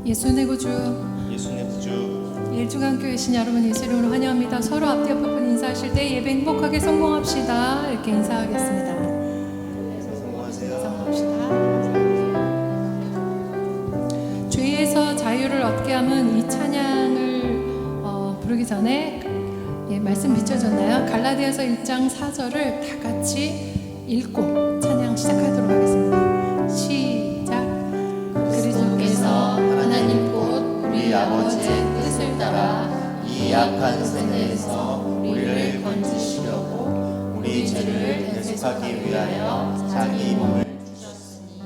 예수의 구주, 일중앙교회신 여러분 예수 이름으로 환영합니다. 서로 앞뒤 옆에 인사하실 때 예배 행복하게 성공합시다. 이렇게 인사하겠습니다. 성공합시다. 죄에서 자유를 얻게 하면 이 찬양을 부르기 전에 말씀 비춰졌나요? 갈라디아서 1장 4절을 다 같이 읽고 찬양 시작하도록 하겠습니다. 시작. 그리스도께서 하나님 곧 우리 아버지의 뜻을 따라 이 악한 세대에서 우리를 건지시려고 우리 죄를 대속하기 위하여 자기 몸을 주셨으니.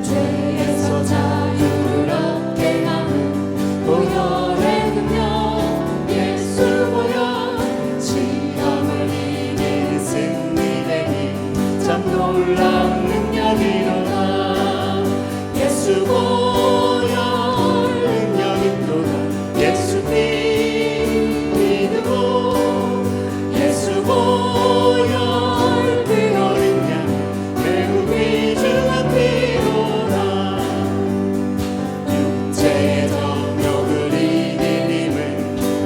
죄에서 자유를 얻게 하는 보혈의 능력 예수 보혈, 시험을 이기는 승리되니 참 놀라운 능력이로다. 예수 보혈 능력이 또다. 예수 피 믿고 예수 보혈 그 어린 양 매우 귀중한 피로다. 육체의 정욕을 이긴 힘은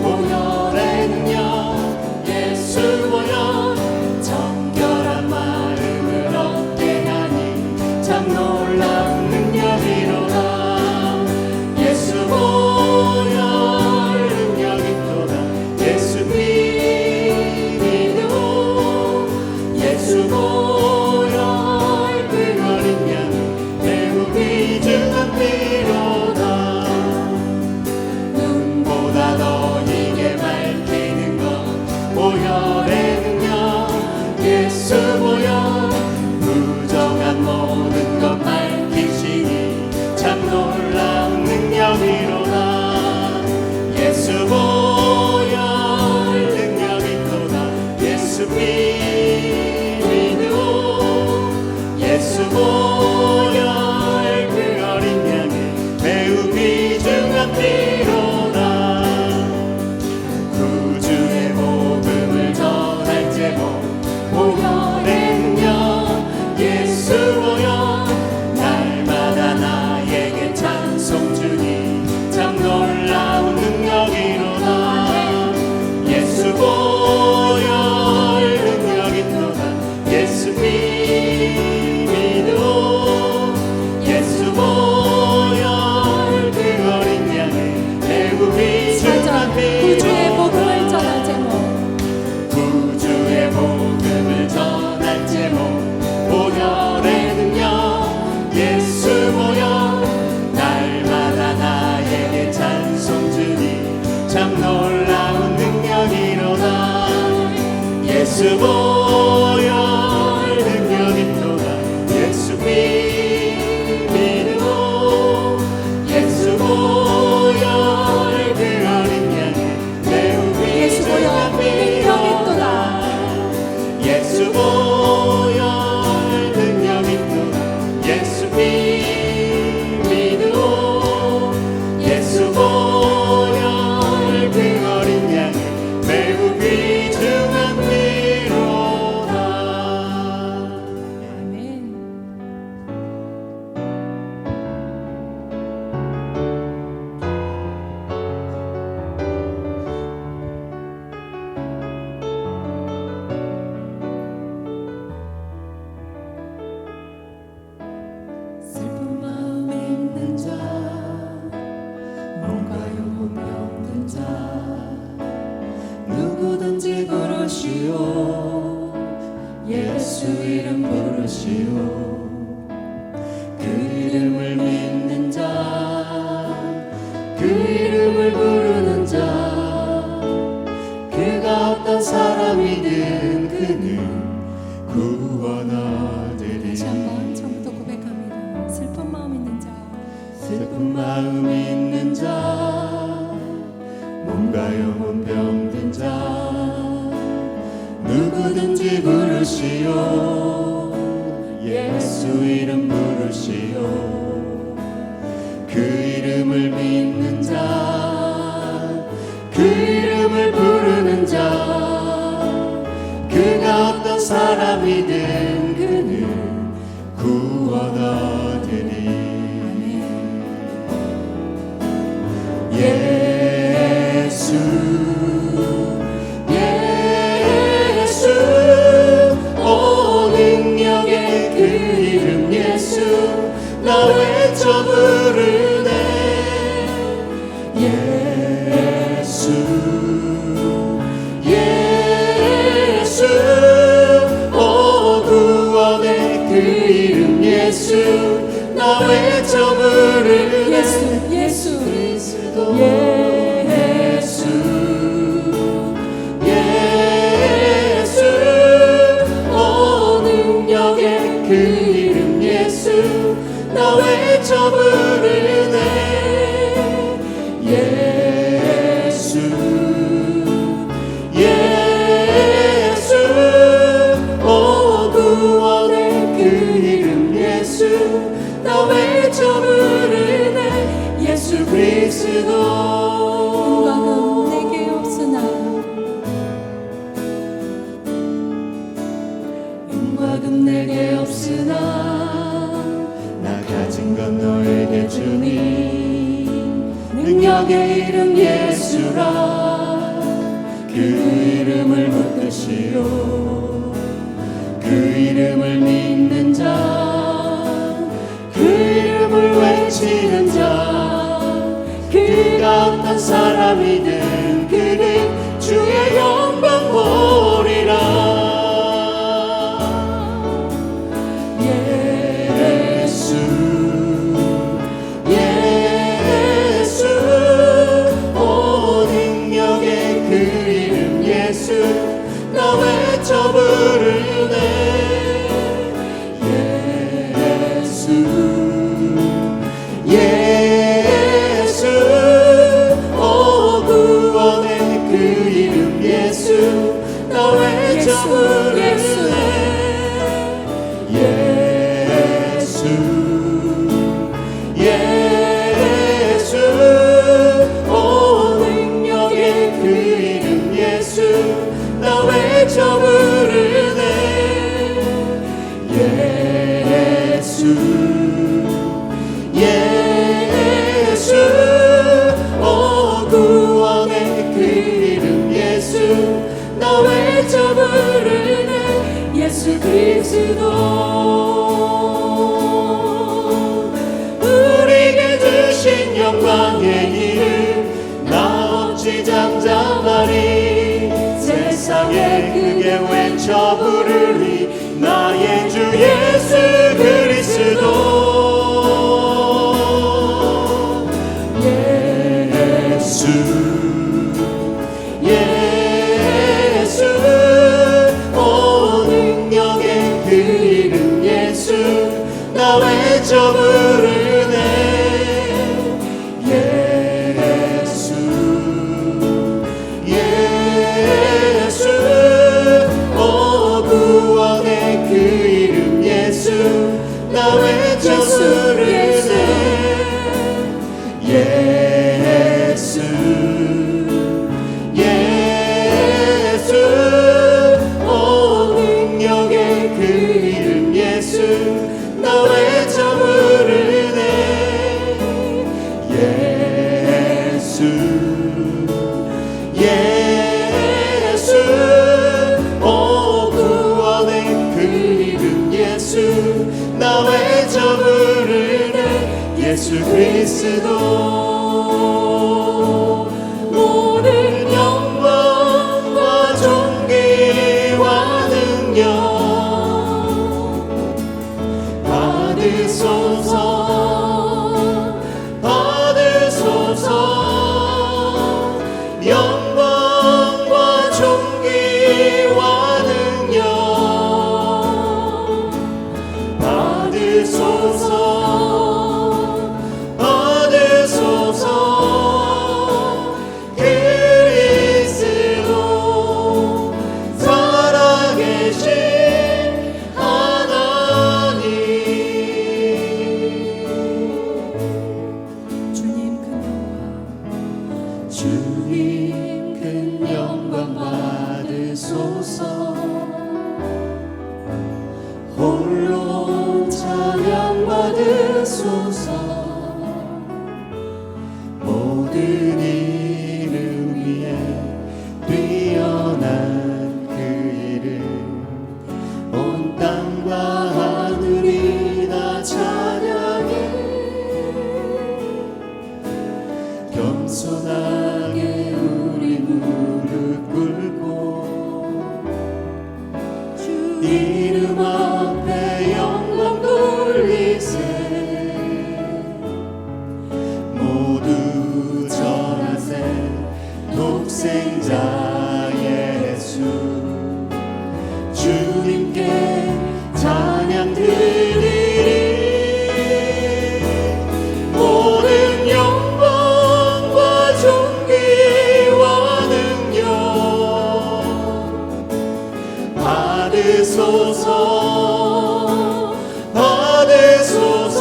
보혈의 능력 예수 보혈, 정결한 마음을 얻게 하니 참 놀라운 능력이로다. 예수 보혈 능력이 또다. 예수 피 믿고 예수 보혈 그 어린 양 매우 귀중한 피로다. 눈보다 더 이게 밝히는 것 보혈의 능력 예수 보혈, 부정한 모든 것 밝히시니 참 놀라운 능력이로다. 예수 보혈 능력이 또다. 예수 피 믿고 예수 보혈 그 어린 양의 매우 귀중한 피로다. 구주의 복음을 전할 제목 보혈의 능력 예수 보혈, 날마다 나에게 찬송 주니 참 놀라운 능력이로다. 예수 보혈 능력이 또다. 예수 피 믿고 예수 보혈 그 어린 양의 매우 귀중한 구주의 피로다. 복음을 전할 제목. 구주의 복음을 전할 제목 보혈의 능력 예수 보혈, 날마다 나에게 찬송 주니 참 놀라운 능력이로다. 예수 보혈 능력이 또다. 예수 피 믿고 예수 보혈 그 어린 양의 매우 예수 보혈 귀중한 능력이 또다. 예수 보혈 능력이 또다. 예수 피 믿고 예수 보혈 그 어린 양의 매우 귀중한 피로다. 아멘. 슬픈 마음 있는 자, 뭔가요 몸이 없는 자, 누구든지 부르시오. 예수 이름 부르시오. 그 이름을 믿는 자, 그 이름을 부르는 자, 그가 어떤 사람이든 그는 구원 얻으리. 다시 한번 처음부터 고백합니다. 슬픈 마음 있는 자, 슬픈 마음 있는 자, 뭔가요 영혼 병든 자 누구든지 부르시오 예수 이름 부르시오 그 이름을 믿는 자 그 이름을 부르는 자 그가 어떤 사람이든 그는 구원하리니 예수 예수 오 능력의 그 이름 예수 나 외쳐 부르네 예수 예수 오 구원의 그 이름 예수 나 외쳐 부르네 예수 그리스도 예수 예수 오 능력의 그 이름 예수 나 외쳐 부르네 예수 예수 오 구원의 그 이름 예수 나 외쳐 부르네 예수 그리스도 음악은 내게 없으나 은과금 내게 없으나 나 가진 건 너에게 주니 능력의 이름 예수라 그 이름을 붙드시오 그 이름을 믿는 자 그 이름을 외치는 자 그가 어떤 사람이든 그는 주의 영광 보리라 예수 예수 오 능력의 그 이름 예수 나 외쳐 부르네 예수 예수 오 구원의 그 이름 예수 나 외쳐 부르네 예수 예수 오 능력의 그 이름 예수 나 외쳐 부르네 예수 예수 오 구원의 그 이름 예수 나 외쳐 부르네 예수 그리스도 우리에게 주신 영광의 이름 나 어찌 잠잠하리 세상에 크게 외쳐 부르리 나의 주 예수 그리스도 예수 예수 오 능력의 그 이름 예수 나 외쳐 부르네 예수 예수 오 구원의 그 이름 예수 나 외쳐 부르네 예수 예수 오 능력의 그 이름 예수 나 외쳐 부르네 예수 예수 오 구원의 그 이름 예수 나 외쳐 부르네 예수 그리스도 모든 영광과 존귀와 능력 받으소서 받으소서 영광과 존귀와 능력 받으소서 받으소서 주님 큰 영광 받으소서. 홀로 찬양 받으소서. 모든 이름 위에 뛰어난 그 이름, 온 땅과 하늘이 다 찬양해. 겸손하게 우리 무릎 꿇고 이름 앞에 영광 돌리세. 모두 전하세 독생자의 예수. 주님께 찬양 드리리. 모든 영광과 존귀와 능력 받으소서. 받으소서.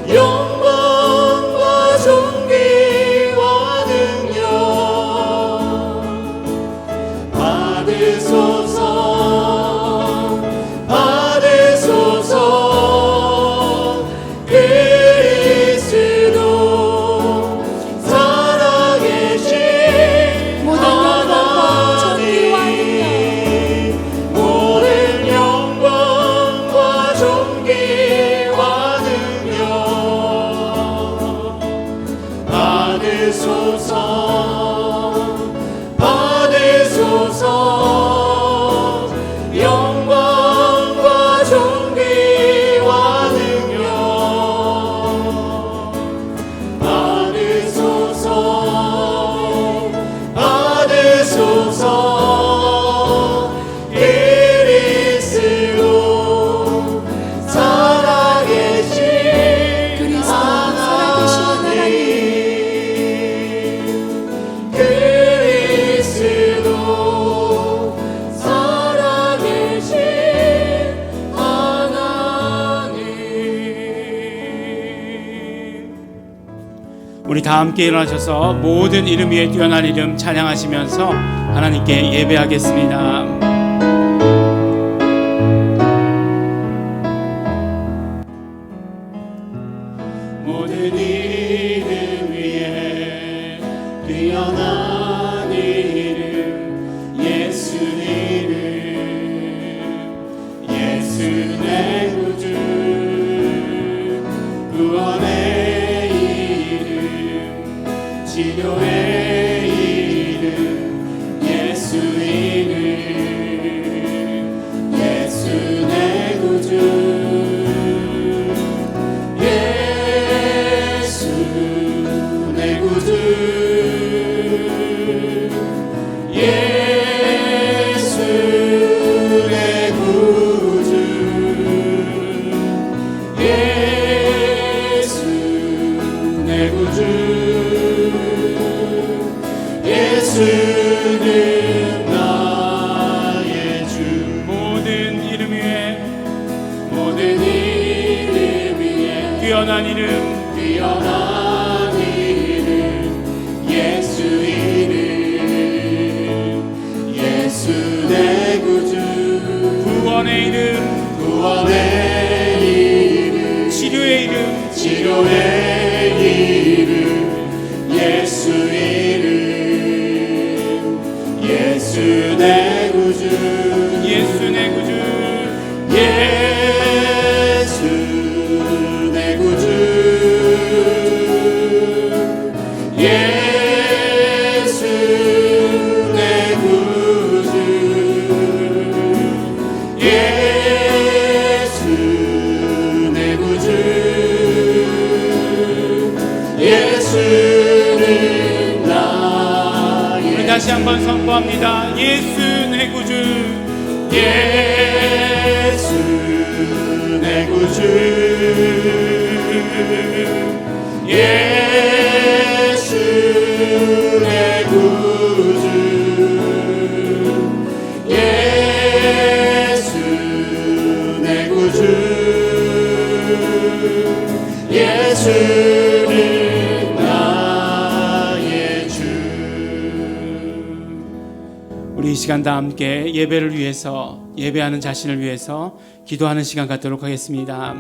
영광과 존귀와 능력 받으소서. 받으소서. 그리스도 살아계신 하나님, 모든 영광과 존귀와 능력 받으소서. 받으소서. 영광과 존귀와 능력 받으소서. 받으소서. 그리스도 살아계신 하나님, 그리스도 살아계신 하나님. 우리 다 함께 일어나셔서 모든 이름 위에 뛰어난 이름 찬양하시면서 하나님께 예배하겠습니다. 모든 이름 위에 뛰어난 이름, 예수 이름. 예수 내 구주, 구원의 이름, 치료의 이름. 예수 이름. 예수 내 구주, 예수 내 구주. 예수 내 구주. 예수 내 구주. 예수는 나의 주. 모든 이름 위에 모든 이름 위에 뛰어난 이름 뛰어난 이름, 예수 이름. 예수 내 구주, 구원의 이름 구원의 이름, 치료의 이름 치료의 이름. 예수 이름. 예수 내 구주, 예수 내 구주. 예수 내 구주. 예수 내 구주. 예수 내 구주. 예수는 나의 우리 다시 한번 선포합니다. 예수 내 구주. 예수 내 구주. 예수 내 구주. 예수 내 구주. 예수는 우리 이 시간 다 함께 예배를 위해서, 예배하는 자신을 위해서 기도하는 시간 갖도록 하겠습니다.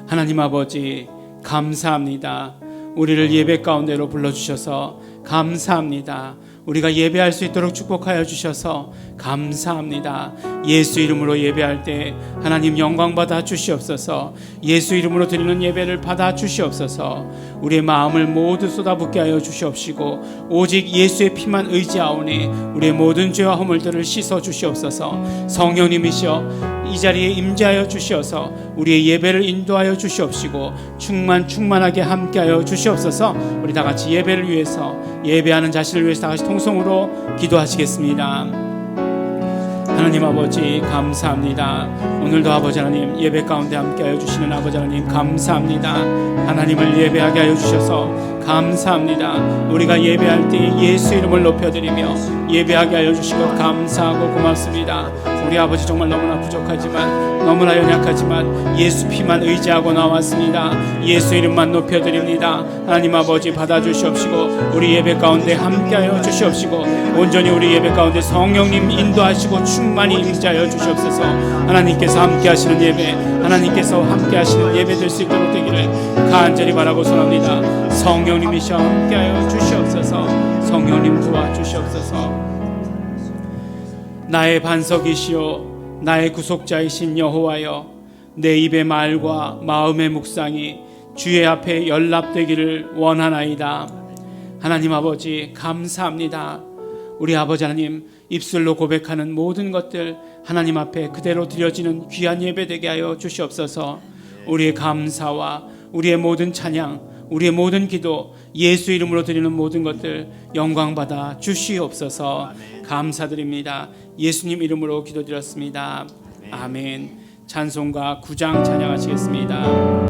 하나님 아버지, 감사합니다. 우리를 예배 가운데로 불러주셔서 감사합니다. 우리가 예배할 수 있도록 축복하여 주셔서 감사합니다. 예수 이름으로 예배할 때 하나님 영광 받아 주시옵소서. 예수 이름으로 드리는 예배를 받아 주시옵소서. 우리의 마음을 모두 쏟아붓게 하여 주시옵시고 오직 예수의 피만 의지하오니 우리의 모든 죄와 허물들을 씻어 주시옵소서. 성령님이시여 이 자리에 임재하여 주시어서 우리의 예배를 인도하여 주시옵시고 충만하게 함께하여 주시옵소서. 우리 다 같이 예배를 위해서, 예배하는 자신을 위해서 다 같이 통성으로 기도하시겠습니다. 하나님 아버지 감사합니다. 오늘도 아버지 하나님 예배 가운데 함께하여 주시는 아버지 하나님 감사합니다. 하나님을 예배하게 하여 주셔서 감사합니다. 우리가 예배할 때 예수 이름을 높여드리며 예배하게 하여 주시고 감사하고 고맙습니다. 우리 아버지 정말 너무나 부족하지만, 너무나 연약하지만 예수 피만 의지하고 나왔습니다. 예수 이름만 높여드립니다. 하나님 아버지 받아주시옵시고 우리 예배 가운데 함께하여 주시옵시고 온전히 우리 예배 가운데 성령님 인도하시고 충만히 임재하여 주시옵소서. 하나님께서 함께하시는 예배, 하나님께서 함께하시는 예배 될 수 있도록 되기를 간절히 바라고 소원합니다. 성령님이시여 함께하여 주시옵소서. 성령님 도와주시옵소서. 나의 반석이시오 나의 구속자이신 여호와여, 내 입의 말과 마음의 묵상이 주의 앞에 연락되기를 원하나이다. 하나님 아버지 감사합니다. 우리 아버지 하나님 입술로 고백하는 모든 것들 하나님 앞에 그대로 드려지는 귀한 예배 되게 하여 주시옵소서. 우리의 감사와 우리의 모든 찬양, 우리의 모든 기도, 예수 이름으로 드리는 모든 것들 영광 받아 주시옵소서. 감사드립니다. 예수님 이름으로 기도드렸습니다. 아멘. 찬송가 9장 찬양하시겠습니다.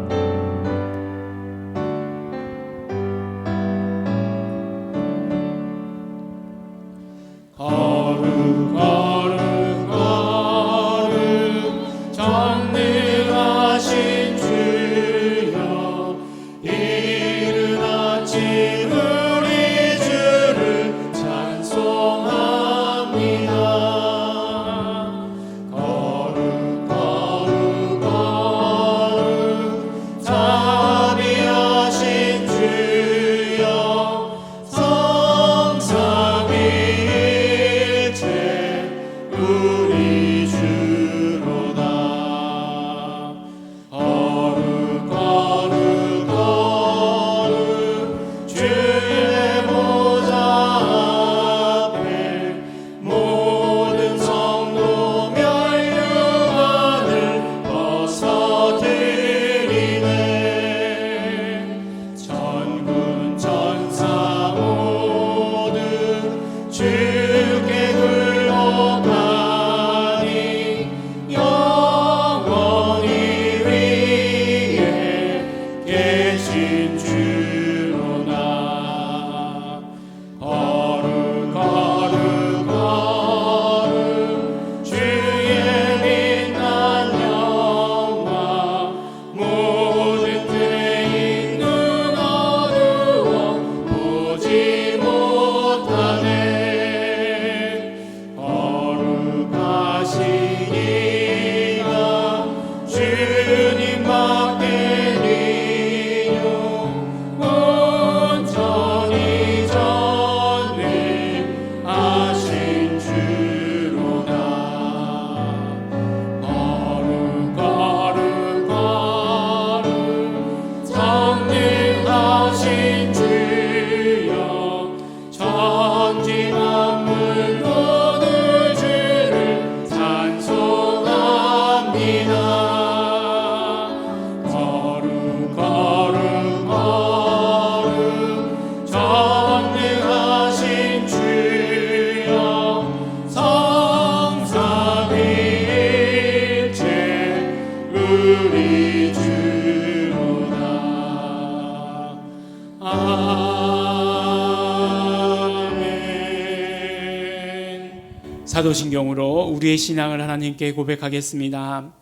사도신경으로 우리의 신앙을 하나님께 고백하겠습니다.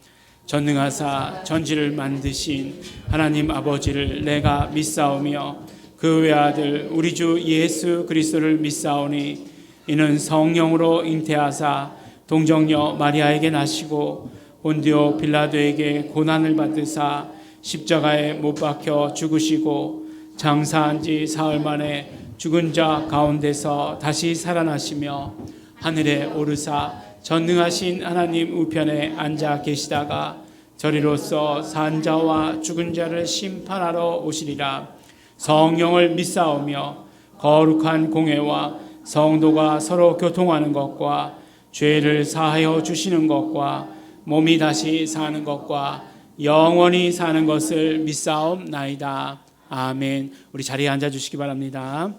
전능하사 전지를 만드신 하나님 아버지를 내가 믿사오며 그 외아들 우리 주 예수 그리스도를 믿사오니 이는 성령으로 잉태하사 동정녀 마리아에게 나시고 본디오 빌라도에게 고난을 받으사 십자가에 못 박혀 죽으시고 장사한 지 사흘 만에 죽은 자 가운데서 다시 살아나시며 하늘에 오르사 전능하신 하나님 우편에 앉아 계시다가 저리로서 산 자와 죽은 자를 심판하러 오시리라. 성령을 믿사오며 거룩한 공회와 성도가 서로 교통하는 것과 죄를 사하여 주시는 것과 몸이 다시 사는 것과 영원히 사는 것을 믿사옵나이다. 아멘. 우리 자리에 앉아 주시기 바랍니다.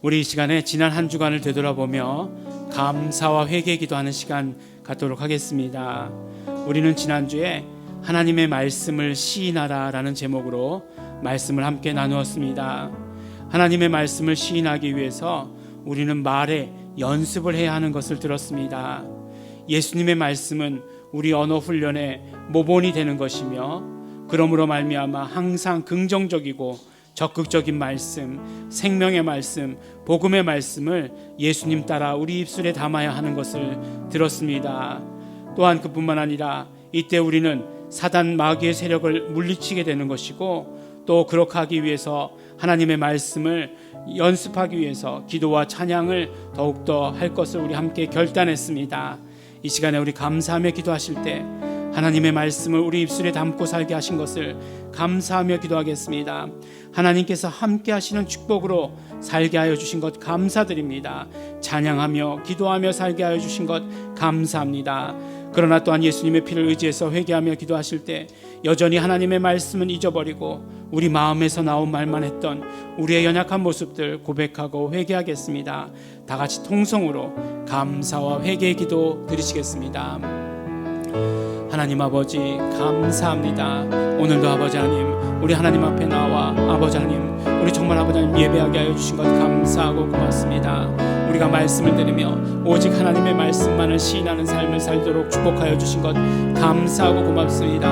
우리 이 시간에 지난 한 주간을 되돌아보며 감사와 회개 기도하는 시간 갖도록 하겠습니다. 우리는 지난주에 하나님의 말씀을 시인하라 라는 제목으로 말씀을 함께 나누었습니다. 하나님의 말씀을 시인하기 위해서 우리는 말에 연습을 해야 하는 것을 들었습니다. 예수님의 말씀은 우리 언어 훈련의 모본이 되는 것이며 그러므로 말미암아 항상 긍정적이고 적극적인 말씀, 생명의 말씀, 복음의 말씀을 예수님 따라 우리 입술에 담아야 하는 것을 들었습니다. 또한 그뿐만 아니라 이때 우리는 사단 마귀의 세력을 물리치게 되는 것이고 또 그렇게 하기 위해서 하나님의 말씀을 연습하기 위해서 기도와 찬양을 더욱더 할 것을 우리 함께 결단했습니다. 이 시간에 우리 감사하며 기도하실 때 하나님의 말씀을 우리 입술에 담고 살게 하신 것을 감사하며 기도하겠습니다. 하나님께서 함께 하시는 축복으로 살게 하여 주신 것 감사드립니다. 찬양하며 기도하며 살게 하여 주신 것 감사합니다. 그러나 또한 예수님의 피를 의지해서 회개하며 기도하실 때 여전히 하나님의 말씀은 잊어버리고 우리 마음에서 나온 말만 했던 우리의 연약한 모습들 고백하고 회개하겠습니다. 다 같이 통성으로 감사와 회개의 기도 드리시겠습니다. 하나님 아버지 감사합니다. 오늘도 아버지 하나님 우리 하나님 앞에 나와 아버지 하나님 우리 정말 아버지 하나님 예배하게 하여 주신 것 감사하고 고맙습니다. 우리가 말씀을 들으며 오직 하나님의 말씀만을 시인하는 삶을 살도록 축복하여 주신 것 감사하고 고맙습니다.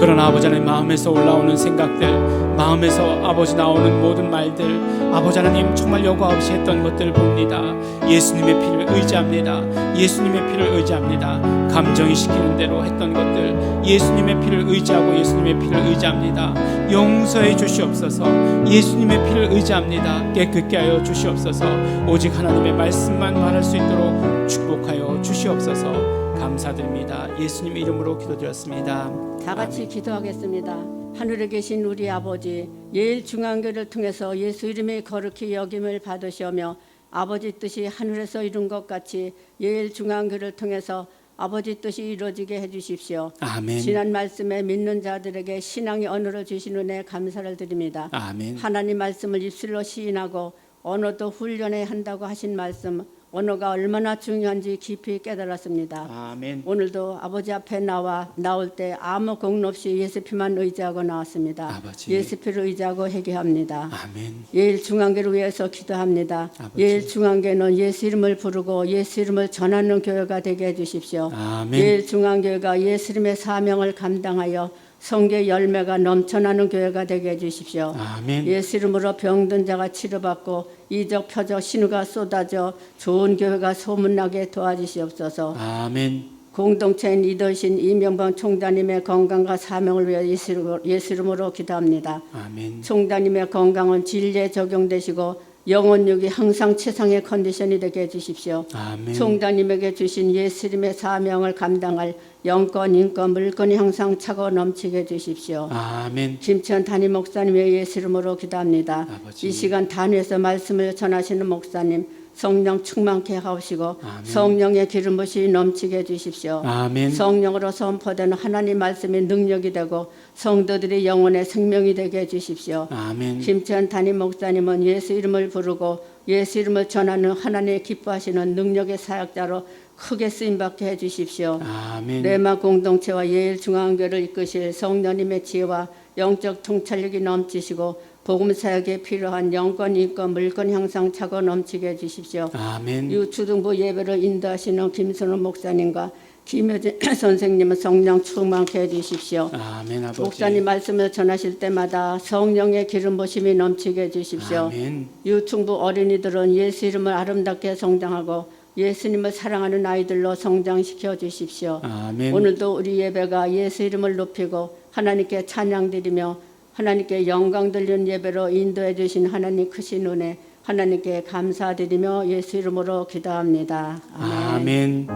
그러나 아버지 하나님 마음에서 올라오는 생각들, 마음에서 아버지 나오는 모든 말들 아버지 하나님 정말 여과 없이 했던 것들을 봅니다. 예수님의 피를 의지합니다. 예수님의 피를 의지합니다. 감정이 시키는 대로 했던 것들 예수님의 피를 의지하고 예수님의 피를 의지합니다. 용서해 주시옵소서. 예수님의 피를 의지합니다. 깨끗게 하여 주시옵소서. 오직 하나님의 말씀만 말할 수 있도록 축복하여 주시옵소서. 감사드립니다. 예수님의 이름으로 기도드렸습니다. 다 같이 아멘. 기도하겠습니다. 하늘에 계신 우리 아버지, 예일 중앙교를 통해서 예수 이름의 거룩히 여김을 받으시오며 아버지 뜻이 하늘에서 이룬 것 같이 예일 중앙교를 통해서 아버지 뜻이 이루어지게 해주십시오. 아멘. 지난 말씀에 믿는 자들에게 신앙의 언어를 주신 은혜 감사를 드립니다. 아멘. 하나님 말씀을 입술로 시인하고 언어도 훈련해야 한다고 하신 말씀, 언어가 얼마나 중요한지 깊이 깨달았습니다. 아멘. 오늘도 아버지 앞에 나올 때 아무 공로 없이 예수 피만 의지하고 나왔습니다. 아버지. 예수 피를 의지하고 회개합니다. 아멘. 예일 중앙교를 위해서 기도합니다. 아버지. 예일 중앙교는 예수 이름을 부르고 예수 이름을 전하는 교회가 되게 해주십시오. 아멘. 예일 중앙교회가 예수 이름의 사명을 감당하여 성교 열매가 넘쳐나는 교회가 되게 해주십시오. 아멘. 예수 이름으로 병든 자가 치료받고 이적 표적 신우가 쏟아져 좋은 교회가 소문나게 도와주시옵소서. 아멘. 공동체인 리더신 이명범 총장님의 건강과 사명을 위해 예수 이름으로 기도합니다. 아멘. 총장님의 건강은 진리에 적용되시고 영혼육이 항상 최상의 컨디션이 되게 해주십시오. 아멘. 총장님에게 주신 예수 이름의 사명을 감당할 영권, 인권, 물건이 항상 차고 넘치게 해주십시오. 아멘. 김천 담임 목사님의 예수 이름으로 기도합니다. 아버지. 이 시간 단위에서 말씀을 전하시는 목사님 성령 충만케 하옵시고 아멘. 성령의 기름 부으시 넘치게 해주십시오. 아멘. 성령으로 선포되는 하나님 말씀이 능력이 되고 성도들의 영혼의 생명이 되게 해주십시오. 아멘. 김천 담임 목사님은 예수 이름을 부르고 예수 이름을 전하는 하나님의 기뻐하시는 능력의 사역자로 크게 쓰임받게 해주십시오. 아멘. 레마 공동체와 예일 중앙교를 이끄실 성령님의 지혜와 영적 통찰력이 넘치시고 복음 사역에 필요한 영권, 인권, 물건 향상 차고 넘치게 해주십시오. 아멘. 유초등부 예배를 인도하시는 김선호 목사님과 김효진 선생님은 성령 충만케 해주십시오. 아멘. 아버지. 목사님 말씀을 전하실 때마다 성령의 기름 부심이 넘치게 해주십시오. 아멘. 유충부 어린이들은 예수 이름을 아름답게 성장하고 예수님을 사랑하는 아이들로 성장시켜 주십시오. 아멘. 오늘도 우리 예배가 예수 이름을 높이고 하나님께 찬양드리며 하나님께 영광 돌리는 예배로 인도해 주신 하나님 크신 은혜 하나님께 감사드리며 예수 이름으로 기도합니다. 아멘.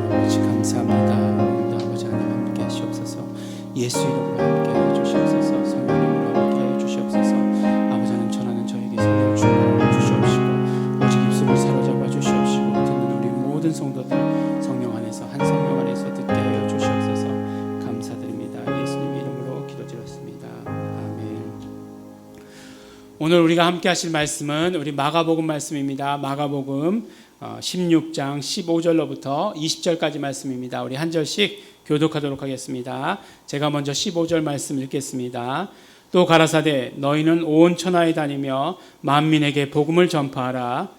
아버지 감사합니다. 오늘도 아버지 하나님 함께 하시옵소서. 예수 이름으로 함께 해주시옵소서. 성령 이름으로 함께 해주시옵소서. 아버지 하나님 전하는 저에게 성령 충만을 주시옵시고 오직 입술을 사로잡아 주시옵시고 듣는 우리 모든 성도들 성령 안에서 한 성령 안에서 듣게 하여 주시옵소서. 감사드립니다. 예수님 이름으로 기도드렸습니다. 아멘. 오늘 우리가 함께 하실 말씀은 우리 마가복음 말씀입니다. 마가복음 16장 15절로부터 20절까지 말씀입니다. 우리 한 절씩 교독하도록 하겠습니다. 제가 먼저 15절 말씀 읽겠습니다. 또 가라사대 너희는 온 천하에 다니며 만민에게 복음을 전파하라.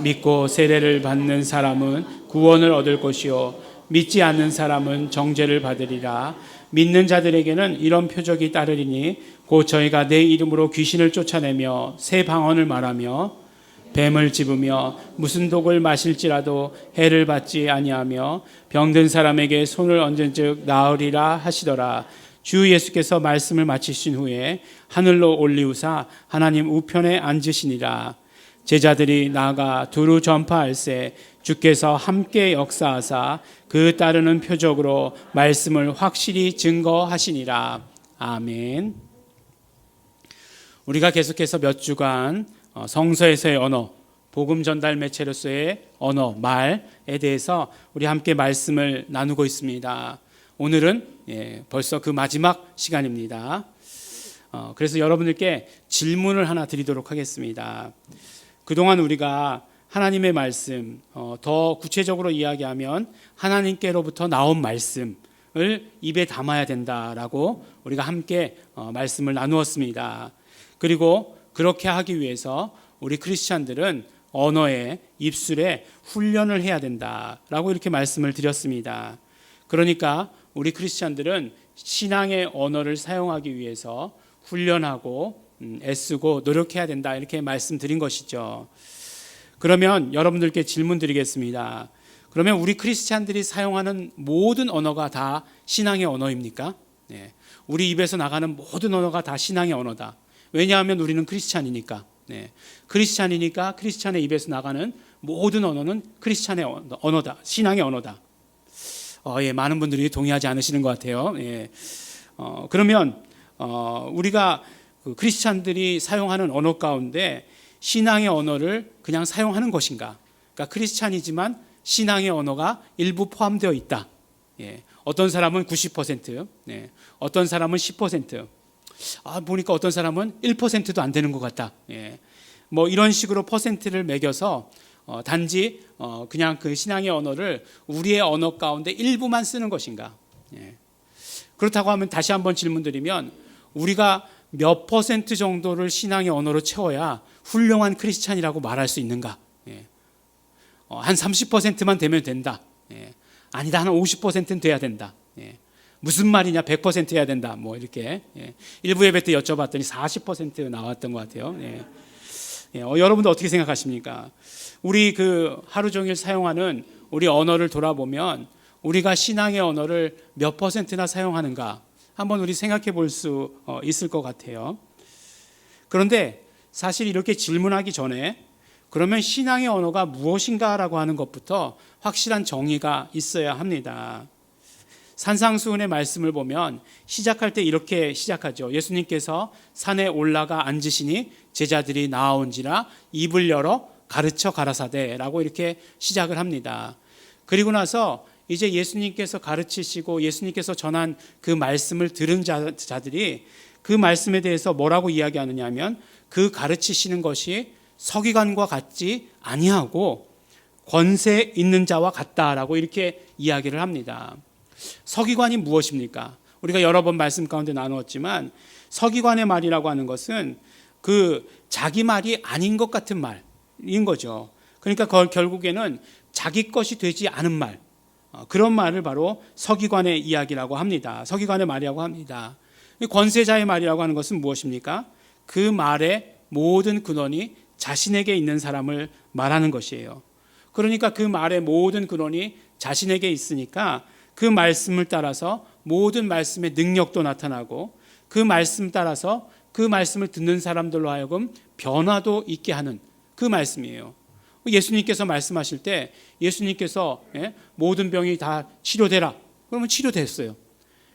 믿고 세례를 받는 사람은 구원을 얻을 것이요 믿지 않는 사람은 정죄를 받으리라. 믿는 자들에게는 이런 표적이 따르리니 곧 저희가 내 이름으로 귀신을 쫓아내며 새 방언을 말하며 뱀을 집으며 무슨 독을 마실지라도 해를 받지 아니하며 병든 사람에게 손을 얹은즉 나으리라 하시더라. 주 예수께서 말씀을 마치신 후에 하늘로 올리우사 하나님 우편에 앉으시니라. 제자들이 나가 두루 전파할세 주께서 함께 역사하사 그 따르는 표적으로 말씀을 확실히 증거하시니라. 아멘. 우리가 계속해서 몇 주간 성서에서의 언어, 복음 전달 매체로서의 언어, 말에 대해서 우리 함께 말씀을 나누고 있습니다. 오늘은 벌써 그 마지막 시간입니다. 그래서 여러분들께 질문을 하나 드리도록 하겠습니다. 그동안 우리가 하나님의 말씀, 더 구체적으로 이야기하면 하나님께로부터 나온 말씀을 입에 담아야 된다라고 우리가 함께 말씀을 나누었습니다. 그리고 그렇게 하기 위해서 우리 크리스찬들은 언어에, 입술에 훈련을 해야 된다라고 이렇게 말씀을 드렸습니다. 그러니까 우리 크리스찬들은 신앙의 언어를 사용하기 위해서 훈련하고 애쓰고 노력해야 된다 이렇게 말씀드린 것이죠. 그러면 여러분들께 질문 드리겠습니다. 그러면 우리 크리스찬들이 사용하는 모든 언어가 다 신앙의 언어입니까? 네. 우리 입에서 나가는 모든 언어가 다 신앙의 언어다. 왜냐하면 우리는 크리스찬이니까. 네. 크리스찬이니까 크리스찬의 입에서 나가는 모든 언어는 크리스찬의 언어다. 신앙의 언어다. 많은 분들이 동의하지 않으시는 것 같아요. 그러면 우리가 그 크리스찬들이 사용하는 언어 가운데 신앙의 언어를 그냥 사용하는 것인가? 그러니까 크리스찬이지만 신앙의 언어가 일부 포함되어 있다. 어떤 사람은 90%, 어떤 사람은 10%. 보니까 어떤 사람은 1%도 안 되는 것 같다. 뭐 이런 식으로 퍼센트를 매겨서 단지 그냥 그 신앙의 언어를 우리의 언어 가운데 일부만 쓰는 것인가? 그렇다고 하면 다시 한번 질문드리면 우리가 몇 퍼센트 정도를 신앙의 언어로 채워야 훌륭한 크리스찬이라고 말할 수 있는가? 한 30%만 되면 된다. 아니다, 한 50%는 돼야 된다. 무슨 말이냐, 100% 해야 된다. 뭐 이렇게 일부 예배 때 여쭤봤더니 40% 나왔던 것 같아요. 여러분도 어떻게 생각하십니까? 우리 그 하루 종일 사용하는 우리 언어를 돌아보면 우리가 신앙의 언어를 몇 퍼센트나 사용하는가 한번 우리 생각해 볼 수 있을 것 같아요. 그런데 사실 이렇게 질문하기 전에 그러면 신앙의 언어가 무엇인가라고 하는 것부터 확실한 정의가 있어야 합니다. 산상수훈의 말씀을 보면 시작할 때 이렇게 시작하죠. 예수님께서 산에 올라가 앉으시니 제자들이 나아온지라 입을 열어 가르쳐 가라사대라고 이렇게 시작을 합니다. 그리고 나서 이제 예수님께서 가르치시고 예수님께서 전한 그 말씀을 들은 자들이 그 말씀에 대해서 뭐라고 이야기하느냐 하면 그 가르치시는 것이 서기관과 같지 아니하고 권세 있는 자와 같다라고 이렇게 이야기를 합니다. 서기관이 무엇입니까? 우리가 여러 번 말씀 가운데 나누었지만 서기관의 말이라고 하는 것은 그 자기 말이 아닌 것 같은 말인 거죠. 그러니까 결국에는 자기 것이 되지 않은 말, 그런 말을 바로 서기관의 이야기라고 합니다. 서기관의 말이라고 합니다. 권세자의 말이라고 하는 것은 무엇입니까? 그 말의 모든 근원이 자신에게 있는 사람을 말하는 것이에요. 그러니까 그 말의 모든 근원이 자신에게 있으니까 그 말씀을 따라서 모든 말씀의 능력도 나타나고 그 말씀 따라서 그 말씀을 듣는 사람들로 하여금 변화도 있게 하는 그 말씀이에요. 예수님께서 말씀하실 때 예수님께서 모든 병이 다 치료되라 그러면 치료됐어요.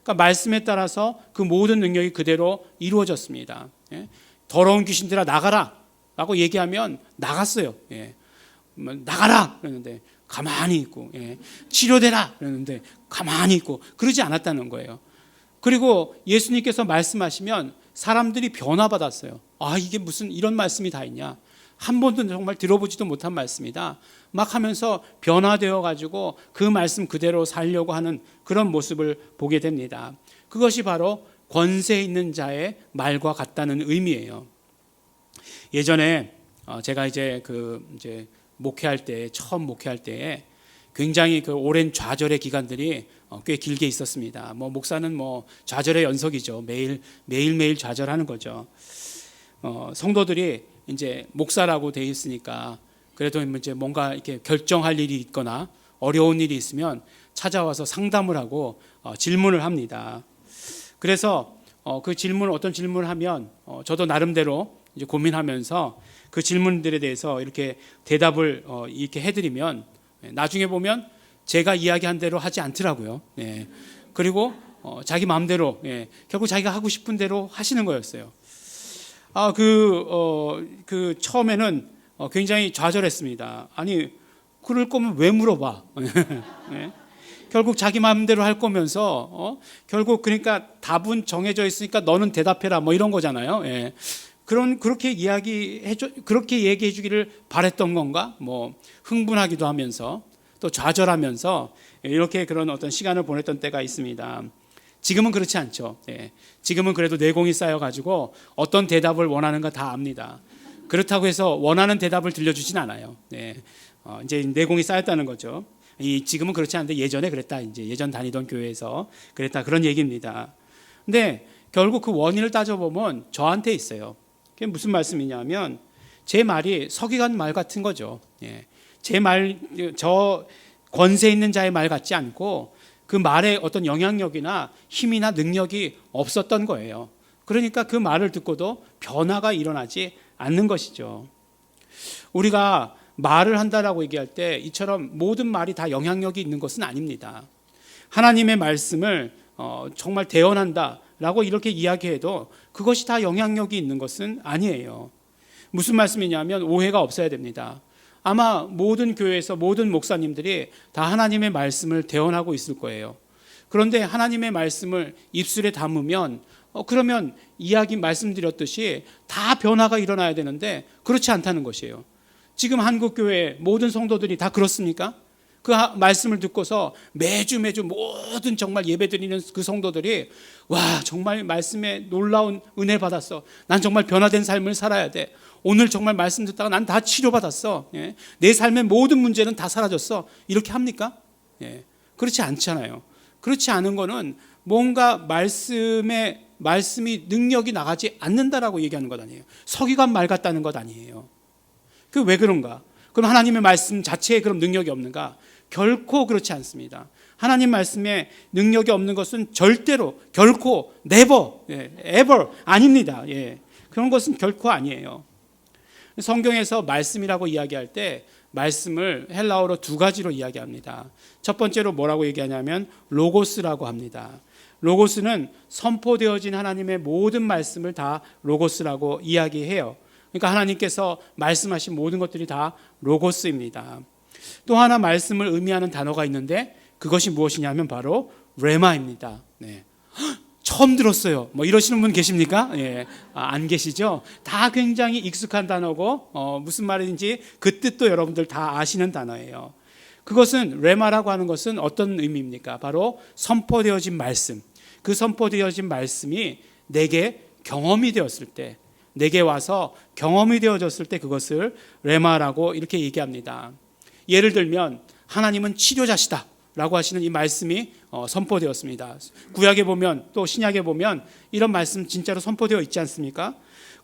그러니까 말씀에 따라서 그 모든 능력이 그대로 이루어졌습니다. 더러운 귀신들아 나가라 라고 얘기하면 나갔어요. 나가라 그러는데 가만히 있고, 치료되라 그러는데 가만히 있고 그러지 않았다는 거예요. 그리고 예수님께서 말씀하시면 사람들이 변화받았어요. 아, 이게 무슨 이런 말씀이 다 있냐, 한 번도 정말 들어보지도 못한 말씀이다 막 하면서 변화되어 가지고 그 말씀 그대로 살려고 하는 그런 모습을 보게 됩니다. 그것이 바로 권세 있는 자의 말과 같다는 의미예요. 예전에 제가 이제 목회할 때, 처음 목회할 때에 굉장히 그 오랜 좌절의 기간들이 꽤 길게 있었습니다. 목사는 좌절의 연속이죠. 매일 좌절하는 거죠. 성도들이 이제 목사라고 돼 있으니까 그래도 이제 뭔가 이렇게 결정할 일이 있거나 어려운 일이 있으면 찾아와서 상담을 하고 질문을 합니다. 그래서 그 어떤 질문을 하면 저도 나름대로 이제 고민하면서 그 질문들에 대해서 이렇게 대답을 이렇게 해드리면 나중에 보면 제가 이야기한 대로 하지 않더라고요. 그리고 자기 마음대로 결국 자기가 하고 싶은 대로 하시는 거였어요. 그 처음에는 굉장히 좌절했습니다. 아니 그럴 거면 왜 물어봐? 결국 자기 마음대로 할 거면서 결국 그러니까 답은 정해져 있으니까 너는 대답해라 이런 거잖아요. 그렇게 얘기해 주기를 바랬던 건가? 흥분하기도 하면서 또 좌절하면서 이렇게 그런 어떤 시간을 보냈던 때가 있습니다. 지금은 그렇지 않죠. 지금은 그래도 내공이 쌓여가지고 어떤 대답을 원하는가 다 압니다. 그렇다고 해서 원하는 대답을 들려주진 않아요. 이제 내공이 쌓였다는 거죠. 지금은 그렇지 않은데 예전에 그랬다. 이제 예전 다니던 교회에서 그랬다. 그런 얘기입니다. 근데 결국 그 원인을 따져보면 저한테 있어요. 그게 무슨 말씀이냐면 제 말이 서기관 말 같은 거죠. 저 권세 있는 자의 말 같지 않고 그 말에 어떤 영향력이나 힘이나 능력이 없었던 거예요. 그러니까 그 말을 듣고도 변화가 일어나지 않는 것이죠. 우리가 말을 한다라고 얘기할 때 이처럼 모든 말이 다 영향력이 있는 것은 아닙니다. 하나님의 말씀을 정말 대언한다라고 이렇게 이야기해도 그것이 다 영향력이 있는 것은 아니에요. 무슨 말씀이냐면 오해가 없어야 됩니다. 아마 모든 교회에서 모든 목사님들이 다 하나님의 말씀을 대언하고 있을 거예요. 그런데 하나님의 말씀을 입술에 담으면 그러면 말씀드렸듯이 다 변화가 일어나야 되는데 그렇지 않다는 것이에요. 지금 한국교회 모든 성도들이 다 그렇습니까? 그 말씀을 듣고서 매주 모든 정말 예배드리는 그 성도들이 와 정말 말씀에 놀라운 은혜 받았어. 난 정말 변화된 삶을 살아야 돼. 오늘 정말 말씀 듣다가 난 다 치료받았어. 내 삶의 모든 문제는 다 사라졌어. 이렇게 합니까? 그렇지 않잖아요. 그렇지 않은 거는 뭔가 말씀이 능력이 나가지 않는다라고 얘기하는 것 아니에요. 서기관 말 같다는 것 아니에요. 그 왜 그런가? 그럼 하나님의 말씀 자체에 그럼 능력이 없는가? 결코 그렇지 않습니다. 하나님 말씀에 능력이 없는 것은 절대로 결코 ever 아닙니다. 그런 것은 결코 아니에요. 성경에서 말씀이라고 이야기할 때 말씀을 헬라어로 두 가지로 이야기합니다. 첫 번째로 뭐라고 얘기하냐면 로고스라고 합니다. 로고스는 선포되어진 하나님의 모든 말씀을 다 로고스라고 이야기해요. 그러니까 하나님께서 말씀하신 모든 것들이 다 로고스입니다. 또 하나 말씀을 의미하는 단어가 있는데 그것이 무엇이냐면 바로 레마입니다. 처음 들었어요. 이러시는 분 계십니까? 안 계시죠? 다 굉장히 익숙한 단어고 무슨 말인지 그 뜻도 여러분들 다 아시는 단어예요. 그것은 레마라고 하는 것은 어떤 의미입니까? 바로 선포되어진 말씀. 그 선포되어진 말씀이 내게 경험이 되었을 때, 내게 와서 경험이 되어졌을 때 그것을 레마라고 이렇게 얘기합니다. 예를 들면 하나님은 치료자시다 라고 하시는 이 말씀이 선포되었습니다. 구약에 보면 또 신약에 보면 이런 말씀 진짜로 선포되어 있지 않습니까?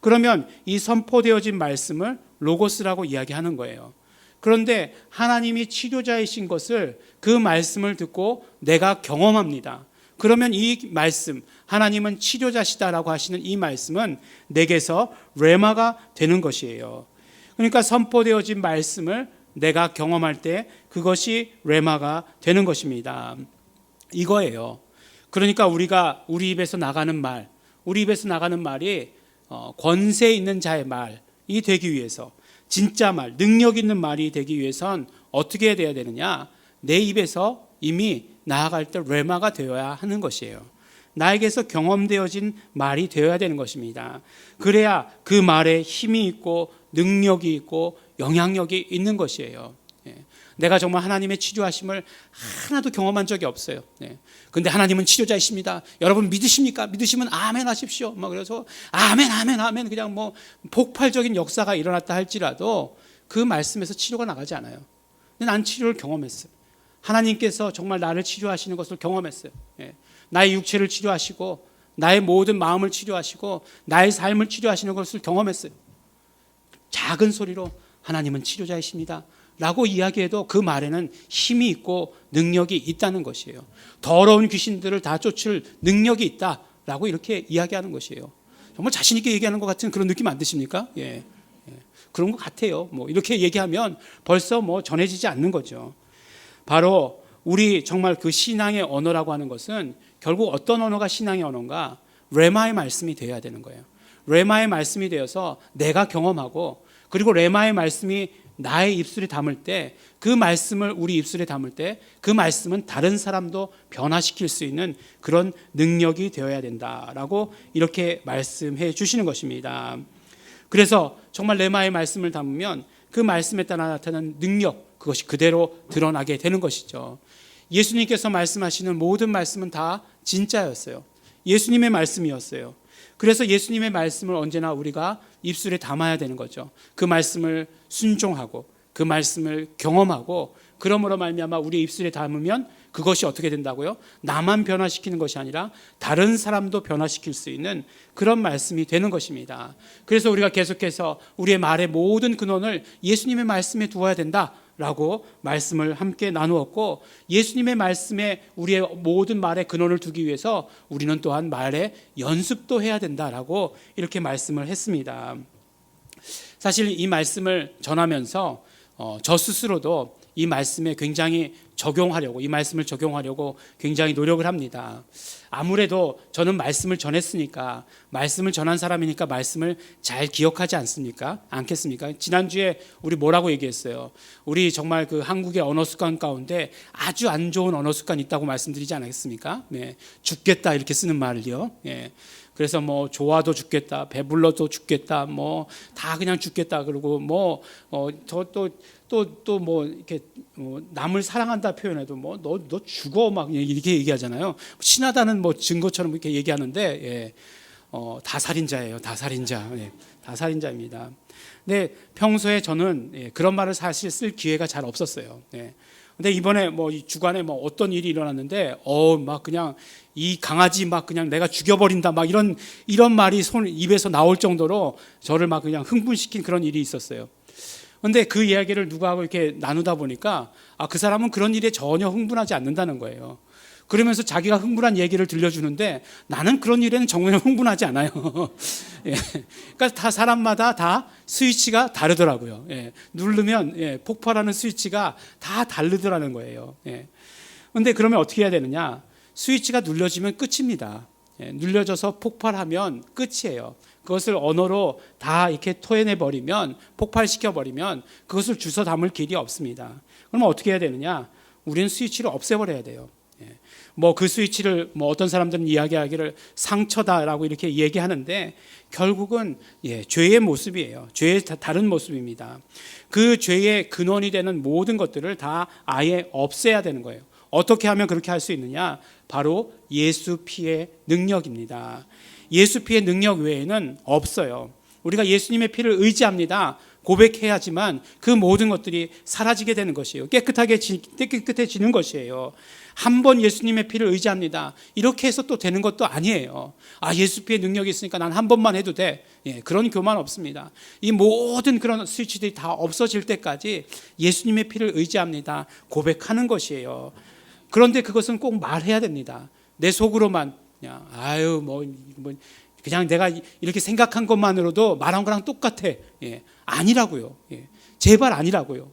그러면 이 선포되어진 말씀을 로고스라고 이야기하는 거예요. 그런데 하나님이 치료자이신 것을 그 말씀을 듣고 내가 경험합니다. 그러면 이 말씀, 하나님은 치료자시다라고 하시는 이 말씀은 내게서 레마가 되는 것이에요. 그러니까 선포되어진 말씀을 내가 경험할 때 그것이 레마가 되는 것입니다. 이거예요. 그러니까 우리가 우리 입에서 나가는 말이 권세 있는 자의 말이 되기 위해서, 진짜 말, 능력 있는 말이 되기 위해선 어떻게 돼야 되느냐? 내 입에서 이미 나아갈 때 레마가 되어야 하는 것이에요. 나에게서 경험되어진 말이 되어야 되는 것입니다. 그래야 그 말에 힘이 있고 능력이 있고 영향력이 있는 것이에요. 내가 정말 하나님의 치료하심을 하나도 경험한 적이 없어요. 근데 하나님은 치료자이십니다. 여러분 믿으십니까? 믿으시면 아멘 하십시오. 그래서 아멘 아멘 아멘 그냥 뭐 폭발적인 역사가 일어났다 할지라도 그 말씀에서 치료가 나가지 않아요. 근데 난 치료를 경험했어요. 하나님께서 정말 나를 치료하시는 것을 경험했어요. 나의 육체를 치료하시고 나의 모든 마음을 치료하시고 나의 삶을 치료하시는 것을 경험했어요. 작은 소리로 하나님은 치료자이십니다 라고 이야기해도 그 말에는 힘이 있고 능력이 있다는 것이에요. 더러운 귀신들을 다 쫓을 능력이 있다라고 이렇게 이야기하는 것이에요. 정말 자신 있게 얘기하는 것 같은 그런 느낌 안 드십니까? 그런 것 같아요. 뭐 이렇게 얘기하면 벌써 뭐 전해지지 않는 거죠. 바로 우리 정말 그 신앙의 언어라고 하는 것은 결국 어떤 언어가 신앙의 언어인가? 레마의 말씀이 되어야 되는 거예요. 레마의 말씀이 되어서 내가 경험하고, 그리고 레마의 말씀이 나의 입술에 담을 때, 그 말씀을 우리 입술에 담을 때 그 말씀은 다른 사람도 변화시킬 수 있는 그런 능력이 되어야 된다라고 이렇게 말씀해 주시는 것입니다. 그래서 정말 레마의 말씀을 담으면 그 말씀에 따라 나타나는 능력, 그것이 그대로 드러나게 되는 것이죠. 예수님께서 말씀하시는 모든 말씀은 다 진짜였어요. 예수님의 말씀이었어요. 그래서 예수님의 말씀을 언제나 우리가 입술에 담아야 되는 거죠. 그 말씀을 순종하고 그 말씀을 경험하고, 그러므로 말미암아 우리 입술에 담으면 그것이 어떻게 된다고요? 나만 변화시키는 것이 아니라 다른 사람도 변화시킬 수 있는 그런 말씀이 되는 것입니다. 그래서 우리가 계속해서 우리의 말의 모든 근원을 예수님의 말씀에 두어야 된다라고 말씀을 함께 나누었고, 예수님의 말씀에 우리의 모든 말의 근원을 두기 위해서 우리는 또한 말의 연습도 해야 된다라고 이렇게 말씀을 했습니다. 사실 이 말씀을 전하면서 저 스스로도 이 말씀에 굉장히 이 말씀을 적용하려고 굉장히 노력을 합니다. 아무래도 저는 말씀을 전했으니까, 말씀을 전한 사람이니까 말씀을 잘 기억하지 않겠습니까? 지난주에 우리 뭐라고 얘기했어요? 우리 정말 그 한국의 언어 습관 가운데 아주 안 좋은 언어 습관이 있다고 말씀드리지 않았습니까? 죽겠다 이렇게 쓰는 말을요. 그래서 뭐 좋아도 죽겠다, 배불러도 죽겠다, 뭐 다 그냥 죽겠다, 그러고 뭐 또 뭐 이렇게 남을 사랑한다 표현해도 뭐 너 죽어 막 이렇게 얘기하잖아요. 친하다는 뭐 증거처럼 이렇게 얘기하는데 다살인자예요. 다살인자입니다. 근데 평소에 저는 그런 말을 사실 쓸 기회가 잘 없었어요. 근데 이번에 뭐 이 주간에 뭐 어떤 일이 일어났는데 막 그냥 이 강아지 막 그냥 내가 죽여버린다 막 이런 말이 입에서 나올 정도로 저를 막 그냥 흥분시킨 그런 일이 있었어요. 근데 그 이야기를 누구하고 이렇게 나누다 보니까 그 사람은 그런 일에 전혀 흥분하지 않는다는 거예요. 그러면서 자기가 흥분한 얘기를 들려주는데 나는 그런 일에는 정말 흥분하지 않아요. 그러니까 다 사람마다 다 스위치가 다르더라고요. 누르면 폭발하는 스위치가 다 다르더라는 거예요. 그런데 그러면 어떻게 해야 되느냐? 스위치가 눌려지면 끝입니다. 눌려져서 폭발하면 끝이에요. 그것을 언어로 다 이렇게 토해내버리면, 폭발시켜버리면 그것을 주워 담을 길이 없습니다. 그러면 어떻게 해야 되느냐? 우리는 스위치를 없애버려야 돼요. 뭐 그 스위치를 뭐 어떤 사람들은 이야기하기를 상처다라고 이렇게 얘기하는데 결국은 죄의 모습이에요. 죄의 다른 모습입니다. 그 죄의 근원이 되는 모든 것들을 다 아예 없애야 되는 거예요. 어떻게 하면 그렇게 할 수 있느냐? 바로 예수 피의 능력입니다. 예수 피의 능력 외에는 없어요. 우리가 예수님의 피를 의지합니다. 고백해야지만 그 모든 것들이 사라지게 되는 것이에요. 깨끗해지는 것이에요. 한 번 예수님의 피를 의지합니다. 이렇게 해서 또 되는 것도 아니에요. 예수 피의 능력이 있으니까 난 한 번만 해도 돼. 그런 교만 없습니다. 이 모든 그런 스위치들이 다 없어질 때까지 예수님의 피를 의지합니다. 고백하는 것이에요. 그런데 그것은 꼭 말해야 됩니다. 내 속으로만 그냥 내가 이렇게 생각한 것만으로도 말한 거랑 똑같아. 아니라고요. 제발 아니라고요.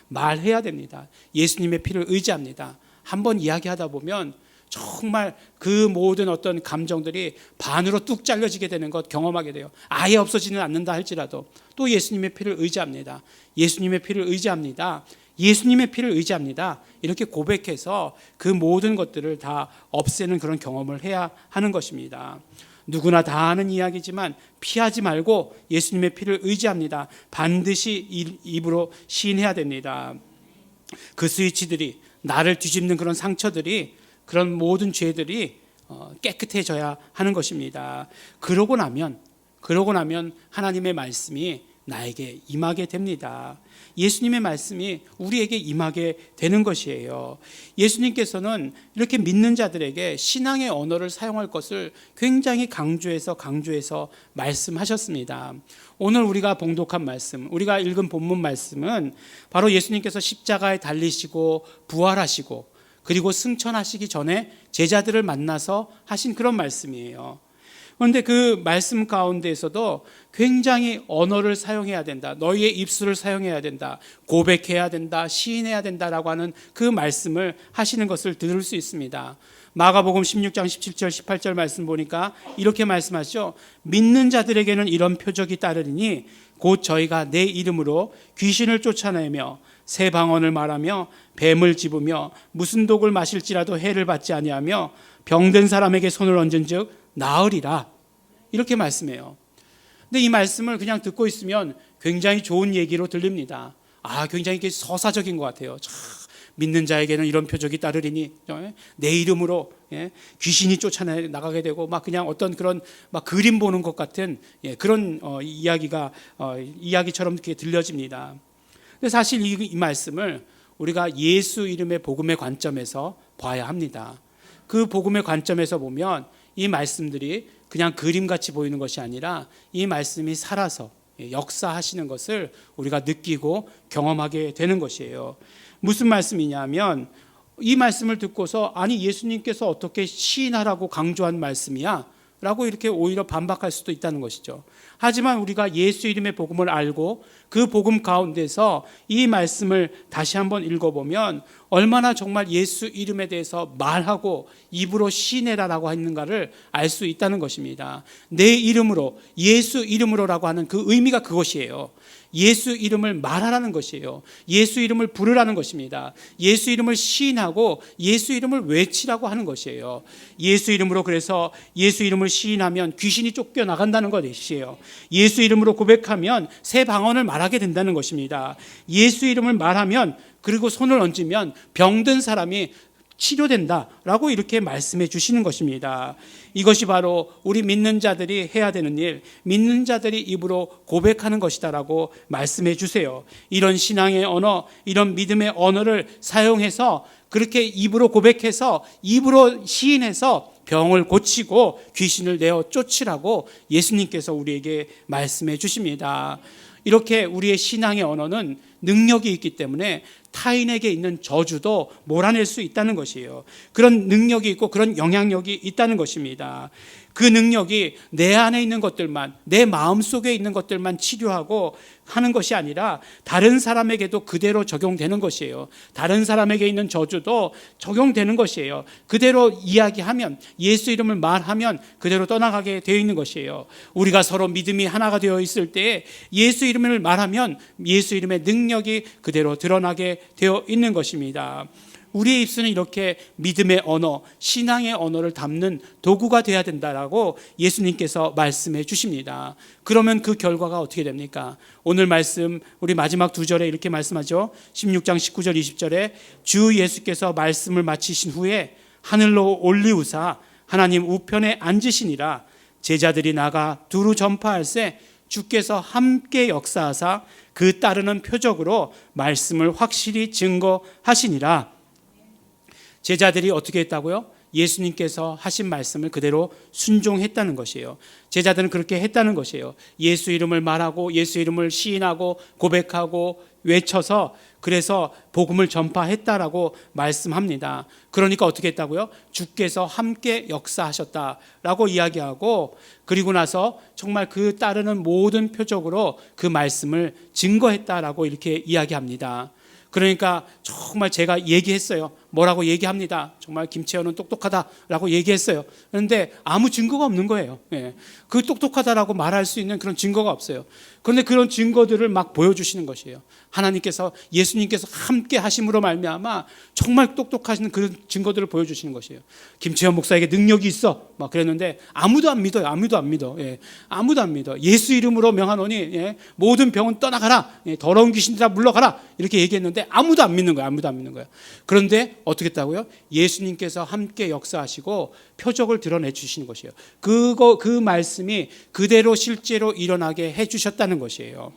말해야 됩니다. 예수님의 피를 의지합니다. 한번 이야기하다 보면 정말 그 모든 어떤 감정들이 반으로 뚝 잘려지게 되는 것 경험하게 돼요. 아예 없어지는 않는다 할지라도 또 예수님의 피를 의지합니다. 예수님의 피를 의지합니다. 예수님의 피를 의지합니다. 이렇게 고백해서 그 모든 것들을 다 없애는 그런 경험을 해야 하는 것입니다. 누구나 다 아는 이야기지만 피하지 말고 예수님의 피를 의지합니다. 반드시 입으로 시인해야 됩니다. 그 스위치들이 나를 뒤집는 그런 상처들이 그런 모든 죄들이 깨끗해져야 하는 것입니다. 그러고 나면 하나님의 말씀이 나에게 임하게 됩니다. 예수님의 말씀이 우리에게 임하게 되는 것이에요. 예수님께서는 이렇게 믿는 자들에게 신앙의 언어를 사용할 것을 굉장히 강조해서 말씀하셨습니다. 오늘 우리가 봉독한 말씀, 우리가 읽은 본문 말씀은 바로 예수님께서 십자가에 달리시고 부활하시고 그리고 승천하시기 전에 제자들을 만나서 하신 그런 말씀이에요. 그런데 그 말씀 가운데에서도 굉장히 언어를 사용해야 된다. 너희의 입술을 사용해야 된다. 고백해야 된다. 시인해야 된다라고 하는 그 말씀을 하시는 것을 들을 수 있습니다. 마가복음 16장 17절 18절 말씀 보니까 이렇게 말씀하시죠. 믿는 자들에게는 이런 표적이 따르리니 곧 저희가 내 이름으로 귀신을 쫓아내며 새 방언을 말하며 뱀을 집으며 무슨 독을 마실지라도 해를 받지 아니하며 병든 사람에게 손을 얹은즉 나으리라. 이렇게 말씀해요. 근데 이 말씀을 그냥 듣고 있으면 굉장히 좋은 얘기로 들립니다. 굉장히 서사적인 것 같아요. 믿는 자에게는 이런 표적이 따르리니 내 이름으로 귀신이 쫓아나가게 되고 막 그냥 어떤 그런 막 그림 보는 것 같은 그런 이야기처럼 이렇게 들려집니다. 근데 사실 이 말씀을 우리가 예수 이름의 복음의 관점에서 봐야 합니다. 그 복음의 관점에서 보면 이 말씀들이 그냥 그림같이 보이는 것이 아니라 이 말씀이 살아서 역사하시는 것을 우리가 느끼고 경험하게 되는 것이에요. 무슨 말씀이냐면 이 말씀을 듣고서 예수님께서 어떻게 시인하라고 강조한 말씀이야? 라고 이렇게 오히려 반박할 수도 있다는 것이죠. 하지만 우리가 예수 이름의 복음을 알고 그 복음 가운데서 이 말씀을 다시 한번 읽어보면 얼마나 정말 예수 이름에 대해서 말하고 입으로 시인해라라고 했는가를 알 수 있다는 것입니다. 내 이름으로, 예수 이름으로라고 하는 그 의미가 그것이에요. 예수 이름을 말하라는 것이에요. 예수 이름을 부르라는 것입니다. 예수 이름을 시인하고 예수 이름을 외치라고 하는 것이에요. 예수 이름으로, 그래서 예수 이름을 시인하면 귀신이 쫓겨나간다는 것이에요. 예수 이름으로 고백하면 새 방언을 말하게 된다는 것입니다. 예수 이름을 말하면, 그리고 손을 얹으면 병든 사람이 치료된다라고 이렇게 말씀해 주시는 것입니다. 이것이 바로 우리 믿는 자들이 해야 되는 일, 믿는 자들이 입으로 고백하는 것이다라고 말씀해 주세요. 이런 신앙의 언어, 이런 믿음의 언어를 사용해서 그렇게 입으로 고백해서 입으로 시인해서 병을 고치고 귀신을 내어 쫓으라고 예수님께서 우리에게 말씀해 주십니다. 이렇게 우리의 신앙의 언어는 능력이 있기 때문에 타인에게 있는 저주도 몰아낼 수 있다는 것이에요. 그런 능력이 있고 그런 영향력이 있다는 것입니다. 그 능력이 내 안에 있는 것들만, 내 마음속에 있는 것들만 치료하고 하는 것이 아니라 다른 사람에게도 그대로 적용되는 것이에요. 다른 사람에게 있는 저주도 적용되는 것이에요. 그대로 이야기하면, 예수 이름을 말하면 그대로 떠나가게 되어 있는 것이에요. 우리가 서로 믿음이 하나가 되어 있을 때 예수 이름을 말하면 예수 이름의 능력이 그대로 드러나게 되어 있는 것입니다. 우리의 입술은 이렇게 믿음의 언어, 신앙의 언어를 담는 도구가 되어야 된다라고 예수님께서 말씀해 주십니다. 그러면 그 결과가 어떻게 됩니까? 오늘 말씀 우리 마지막 두 절에 이렇게 말씀하죠. 16장 19절 20절에 주 예수께서 말씀을 마치신 후에 하늘로 올리우사 하나님 우편에 앉으시니라. 제자들이 나가 두루 전파할세 주께서 함께 역사하사 그 따르는 표적으로 말씀을 확실히 증거하시니라. 제자들이 어떻게 했다고요? 예수님께서 하신 말씀을 그대로 순종했다는 것이에요. 제자들은 그렇게 했다는 것이에요. 예수 이름을 말하고 예수 이름을 시인하고 고백하고 외쳐서 그래서 복음을 전파했다라고 말씀합니다. 그러니까 어떻게 했다고요? 주께서 함께 역사하셨다라고 이야기하고 그리고 나서 정말 그 따르는 모든 표적으로 그 말씀을 증거했다라고 이렇게 이야기합니다. 그러니까 정말 제가 얘기했어요. 뭐라고 얘기합니다. 정말 김채연은 똑똑하다라고 얘기했어요. 그런데 아무 증거가 없는 거예요. 그 똑똑하다라고 말할 수 있는 그런 증거가 없어요. 그런데 그런 증거들을 막 보여주시는 것이에요. 하나님께서 예수님께서 함께 하심으로 말미암아 정말 똑똑하신 그 증거들을 보여주시는 것이에요. 김채연 목사에게 능력이 있어 막 그랬는데 아무도 안 믿어요. 아무도 안 믿어. 아무도 안 믿어. 예수 이름으로 명하노니 모든 병은 떠나가라. 더러운 귀신들아 물러가라. 이렇게 얘기했는데 아무도 안 믿는 거예요. 아무도 안 믿는 거예요. 그런데 어떻게 했다고요? 예수님께서 함께 역사하시고 표적을 드러내 주시는 것이에요. 그 말씀이 그대로 실제로 일어나게 해 주셨다는 것이에요.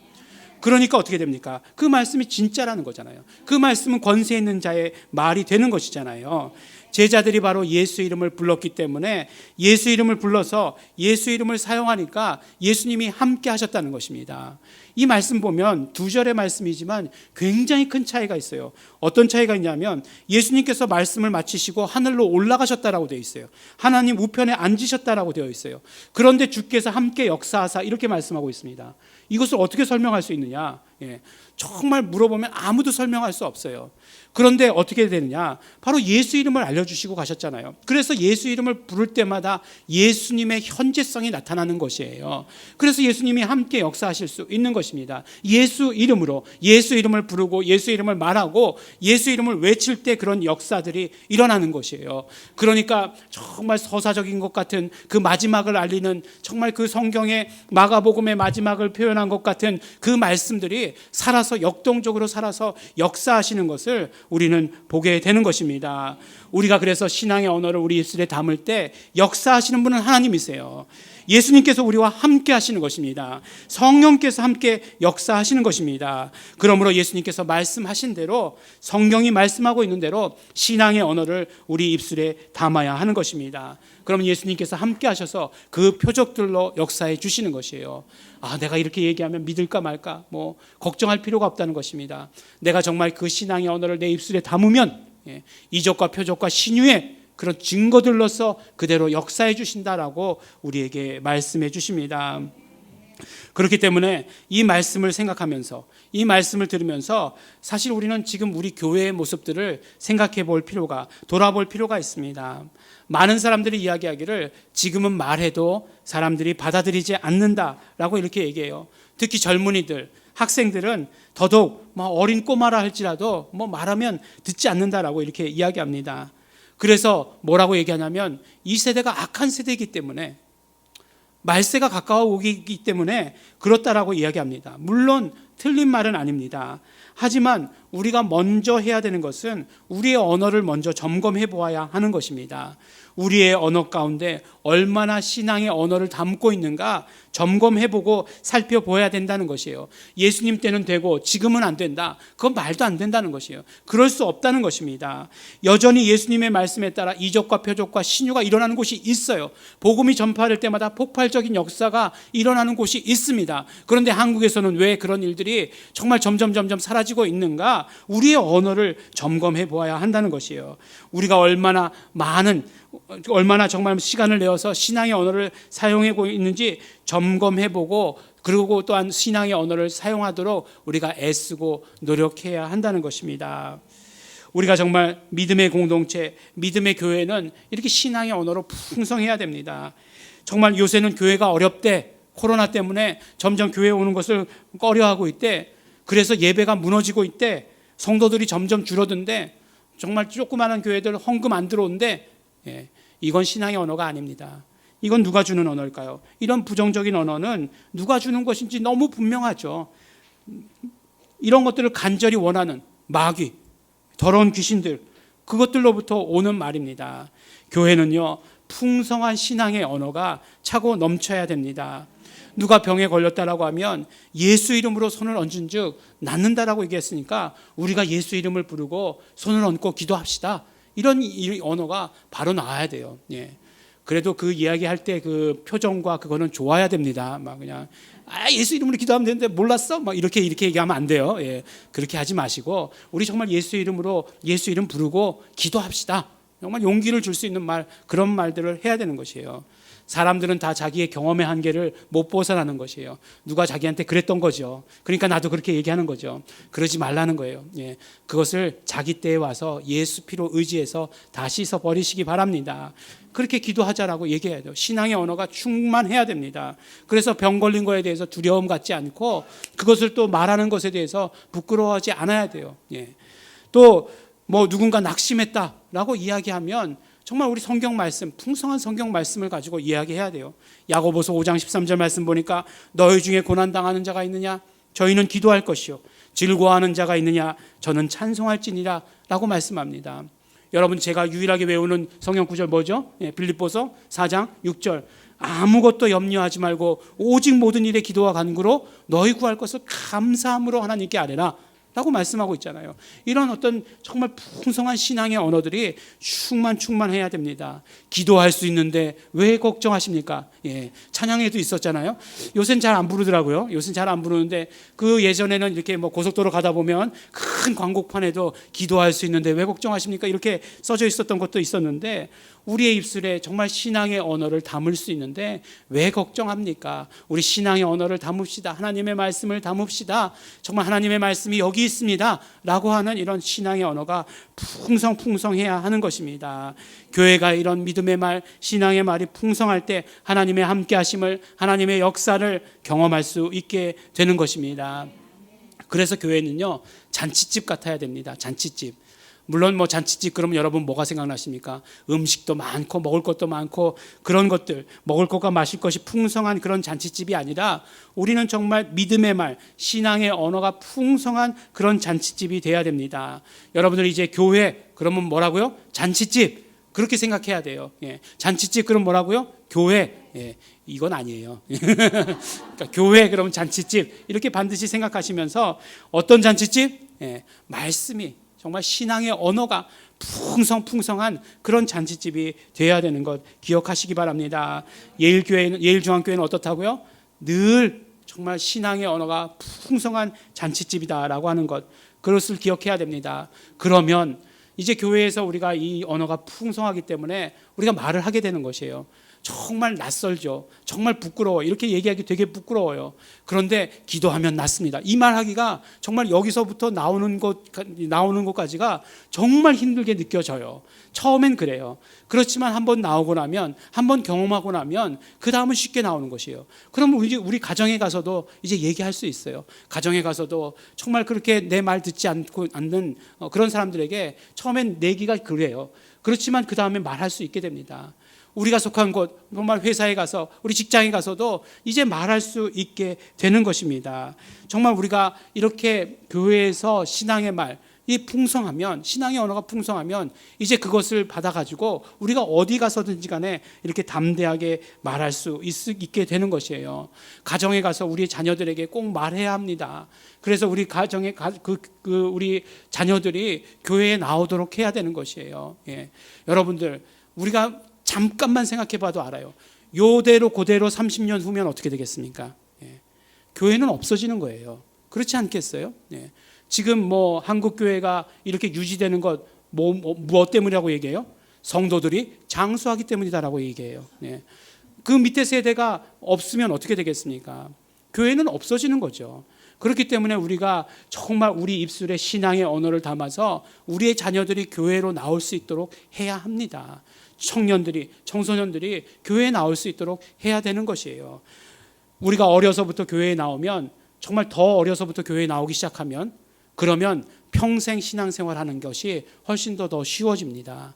그러니까 어떻게 됩니까? 그 말씀이 진짜라는 거잖아요. 그 말씀은 권세 있는 자의 말이 되는 것이잖아요. 제자들이 바로 예수 이름을 불렀기 때문에 예수 이름을 불러서 예수 이름을 사용하니까 예수님이 함께 하셨다는 것입니다. 이 말씀 보면 2절의 말씀이지만 굉장히 큰 차이가 있어요. 어떤 차이가 있냐면 예수님께서 말씀을 마치시고 하늘로 올라가셨다라고 되어 있어요. 하나님 우편에 앉으셨다라고 되어 있어요. 그런데 주께서 함께 역사하사 이렇게 말씀하고 있습니다. 이것을 어떻게 설명할 수 있느냐? 정말 물어보면 아무도 설명할 수 없어요. 그런데 어떻게 되느냐? 바로 예수 이름을 알려주시고 가셨잖아요. 그래서 예수 이름을 부를 때마다 예수님의 현재성이 나타나는 것이에요. 그래서 예수님이 함께 역사하실 수 있는 것입니다. 예수 이름으로 예수 이름을 부르고 예수 이름을 말하고 예수 이름을 외칠 때 그런 역사들이 일어나는 것이에요. 그러니까 정말 서사적인 것 같은 그 마지막을 알리는 정말 그 성경의 마가복음의 마지막을 표현한 것 같은 그 말씀들이 살아서 역동적으로 살아서 역사하시는 것을 우리는 보게 되는 것입니다. 우리가 그래서 신앙의 언어를 우리 입술에 담을 때 역사하시는 분은 하나님이세요. 예수님께서 우리와 함께 하시는 것입니다. 성령께서 함께 역사하시는 것입니다. 그러므로 예수님께서 말씀하신 대로 성경이 말씀하고 있는 대로 신앙의 언어를 우리 입술에 담아야 하는 것입니다. 그러면 예수님께서 함께 하셔서 그 표적들로 역사해 주시는 것이에요. 내가 이렇게 얘기하면 믿을까 말까 걱정할 필요가 없다는 것입니다. 내가 정말 그 신앙의 언어를 내 입술에 담으면 이적과 표적과 신유의 그런 증거들로서 그대로 역사해 주신다라고 우리에게 말씀해 주십니다. 그렇기 때문에 이 말씀을 생각하면서 이 말씀을 들으면서 사실 우리는 지금 우리 교회의 모습들을 생각해 볼 필요가 돌아볼 필요가 있습니다. 많은 사람들이 이야기하기를 지금은 말해도 사람들이 받아들이지 않는다라고 이렇게 얘기해요. 특히 젊은이들 학생들은 더더욱 어린 꼬마라 할지라도 말하면 듣지 않는다라고 이렇게 이야기합니다. 그래서 뭐라고 얘기하냐면 이 세대가 악한 세대이기 때문에 말세가 가까워 오기 때문에 그렇다라고 이야기합니다. 물론 틀린 말은 아닙니다. 하지만 우리가 먼저 해야 되는 것은 우리의 언어를 먼저 점검해 보아야 하는 것입니다. 우리의 언어 가운데 얼마나 신앙의 언어를 담고 있는가 점검해보고 살펴보아야 된다는 것이에요. 예수님 때는 되고 지금은 안 된다. 그건 말도 안 된다는 것이에요. 그럴 수 없다는 것입니다. 여전히 예수님의 말씀에 따라 이적과 표적과 신유가 일어나는 곳이 있어요. 복음이 전파될 때마다 폭발적인 역사가 일어나는 곳이 있습니다. 그런데 한국에서는 왜 그런 일들이 정말 점점 사라지고 있는가? 우리의 언어를 점검해 보아야 한다는 것이에요. 우리가 얼마나 정말 시간을 내어서 신앙의 언어를 사용하고 있는지 점검해보고 그리고 또한 신앙의 언어를 사용하도록 우리가 애쓰고 노력해야 한다는 것입니다. 우리가 정말 믿음의 공동체, 믿음의 교회는 이렇게 신앙의 언어로 풍성해야 됩니다. 정말 요새는 교회가 어렵대. 코로나 때문에 점점 교회에 오는 것을 꺼려하고 있대. 그래서 예배가 무너지고 있대. 성도들이 점점 줄어든데 정말 조그마한 교회들 헌금 안 들어온대. 이건 신앙의 언어가 아닙니다. 이건 누가 주는 언어일까요? 이런 부정적인 언어는 누가 주는 것인지 너무 분명하죠. 이런 것들을 간절히 원하는 마귀, 더러운 귀신들, 그것들로부터 오는 말입니다. 교회는요, 풍성한 신앙의 언어가 차고 넘쳐야 됩니다. 누가 병에 걸렸다라고 하면 예수 이름으로 손을 얹은 즉 낫는다라고 얘기했으니까 우리가 예수 이름을 부르고 손을 얹고 기도합시다. 이런 언어가 바로 나와야 돼요. 예. 그래도 그 이야기할 때 그 표정과 그거는 좋아야 됩니다. 막 그냥 예수 이름으로 기도하면 되는데 몰랐어? 막 이렇게 얘기하면 안 돼요. 예. 그렇게 하지 마시고 우리 정말 예수 이름으로 예수 이름 부르고 기도합시다. 정말 용기를 줄 수 있는 말, 그런 말들을 해야 되는 것이에요. 사람들은 다 자기의 경험의 한계를 못 벗어나는 것이에요. 누가 자기한테 그랬던 거죠. 그러니까 나도 그렇게 얘기하는 거죠. 그러지 말라는 거예요. 예. 그것을 자기 때에 와서 예수 피로 의지해서 다 씻어 버리시기 바랍니다. 그렇게 기도하자라고 얘기해야 돼요. 신앙의 언어가 충만해야 됩니다. 그래서 병 걸린 거에 대해서 두려움 갖지 않고 그것을 또 말하는 것에 대해서 부끄러워하지 않아야 돼요. 예. 또 뭐 누군가 낙심했다라고 이야기하면 정말 우리 성경 말씀, 풍성한 성경 말씀을 가지고 이야기해야 돼요. 야고보서 5장 13절 말씀 보니까 너희 중에 고난당하는 자가 있느냐? 저희는 기도할 것이요. 즐거워하는 자가 있느냐? 저는 찬송할지니라 라고 말씀합니다. 여러분 제가 유일하게 외우는 성경 구절 뭐죠? 빌립보서 4장 6절. 아무것도 염려하지 말고 오직 모든 일에 기도와 간구로 너희 구할 것을 감사함으로 하나님께 아뢰라 라고 말씀하고 있잖아요. 이런 어떤 정말 풍성한 신앙의 언어들이 충만해야 됩니다. 기도할 수 있는데 왜 걱정하십니까? 예, 찬양에도 있었잖아요. 요새는 잘 안 부르더라고요. 요새는 잘 안 부르는데 그 예전에는 이렇게 뭐 고속도로 가다 보면 큰 광고판에도 기도할 수 있는데 왜 걱정하십니까? 이렇게 써져 있었던 것도 있었는데 우리의 입술에 정말 신앙의 언어를 담을 수 있는데 왜 걱정합니까? 우리 신앙의 언어를 담읍시다. 하나님의 말씀을 담읍시다. 정말 하나님의 말씀이 여기 있습니다 라고 하는 이런 신앙의 언어가 풍성해야 하는 것입니다. 교회가 이런 믿음의 말, 신앙의 말이 풍성할 때 하나님의 함께 하심을, 하나님의 역사를 경험할 수 있게 되는 것입니다. 그래서 교회는요 잔치집 같아야 됩니다. 잔치집. 물론 뭐 잔치집 그러면 여러분 뭐가 생각나십니까? 음식도 많고 먹을 것도 많고 그런 것들, 먹을 것과 마실 것이 풍성한 그런 잔치집이 아니라 우리는 정말 믿음의 말, 신앙의 언어가 풍성한 그런 잔치집이 돼야 됩니다. 여러분들 이제 교회 그러면 뭐라고요? 잔치집. 그렇게 생각해야 돼요. 예. 잔치집 그럼 뭐라고요? 교회. 예. 이건 아니에요. 그러니까 교회 그러면 잔치집 이렇게 반드시 생각하시면서 어떤 잔치집? 예. 말씀이 정말 신앙의 언어가 풍성한 그런 잔치집이 되어야 되는 것 기억하시기 바랍니다. 예일중앙교회는 어떻다고요? 늘 정말 신앙의 언어가 풍성한 잔치집이다라고 하는 것, 그것을 기억해야 됩니다. 그러면 이제 교회에서 우리가 이 언어가 풍성하기 때문에 우리가 말을 하게 되는 것이에요. 정말 낯설죠. 정말 부끄러워. 이렇게 얘기하기 되게 부끄러워요. 그런데 기도하면 낫습니다. 이 말하기가 정말 여기서부터 나오는 것까지가 정말 힘들게 느껴져요. 처음엔 그래요. 그렇지만 한번 나오고 나면, 한번 경험하고 나면 그 다음은 쉽게 나오는 것이에요. 그러면 우리 가정에 가서도 이제 얘기할 수 있어요. 가정에 가서도 정말 그렇게 내 말 듣지 않는 그런 사람들에게 처음엔 내기가 그래요. 그렇지만 그 다음에 말할 수 있게 됩니다. 우리가 속한 곳, 정말 회사에 가서, 우리 직장에 가서도 이제 말할 수 있게 되는 것입니다. 정말 우리가 이렇게 교회에서 신앙의 말, 이 풍성하면, 신앙의 언어가 풍성하면 이제 그것을 받아가지고 우리가 어디 가서든지 간에 이렇게 담대하게 말할 수 있게 되는 것이에요. 가정에 가서 우리 자녀들에게 꼭 말해야 합니다. 그래서 우리 가정에 우리 자녀들이 교회에 나오도록 해야 되는 것이에요. 예. 여러분들, 우리가 잠깐만 생각해 봐도 알아요. 요대로 그대로 30년 후면 어떻게 되겠습니까? 예. 교회는 없어지는 거예요. 그렇지 않겠어요? 예. 지금 뭐 한국 교회가 이렇게 유지되는 것 무엇 때문이라고 얘기해요? 성도들이 장수하기 때문이다라고 얘기해요. 예. 그 밑에 세대가 없으면 어떻게 되겠습니까? 교회는 없어지는 거죠. 그렇기 때문에 우리가 정말 우리 입술에 신앙의 언어를 담아서 우리의 자녀들이 교회로 나올 수 있도록 해야 합니다. 청소년들이 교회에 나올 수 있도록 해야 되는 것이에요. 우리가 어려서부터 교회에 나오면, 정말 더 어려서부터 교회에 나오기 시작하면, 그러면 평생 신앙생활하는 것이 훨씬 더 쉬워집니다.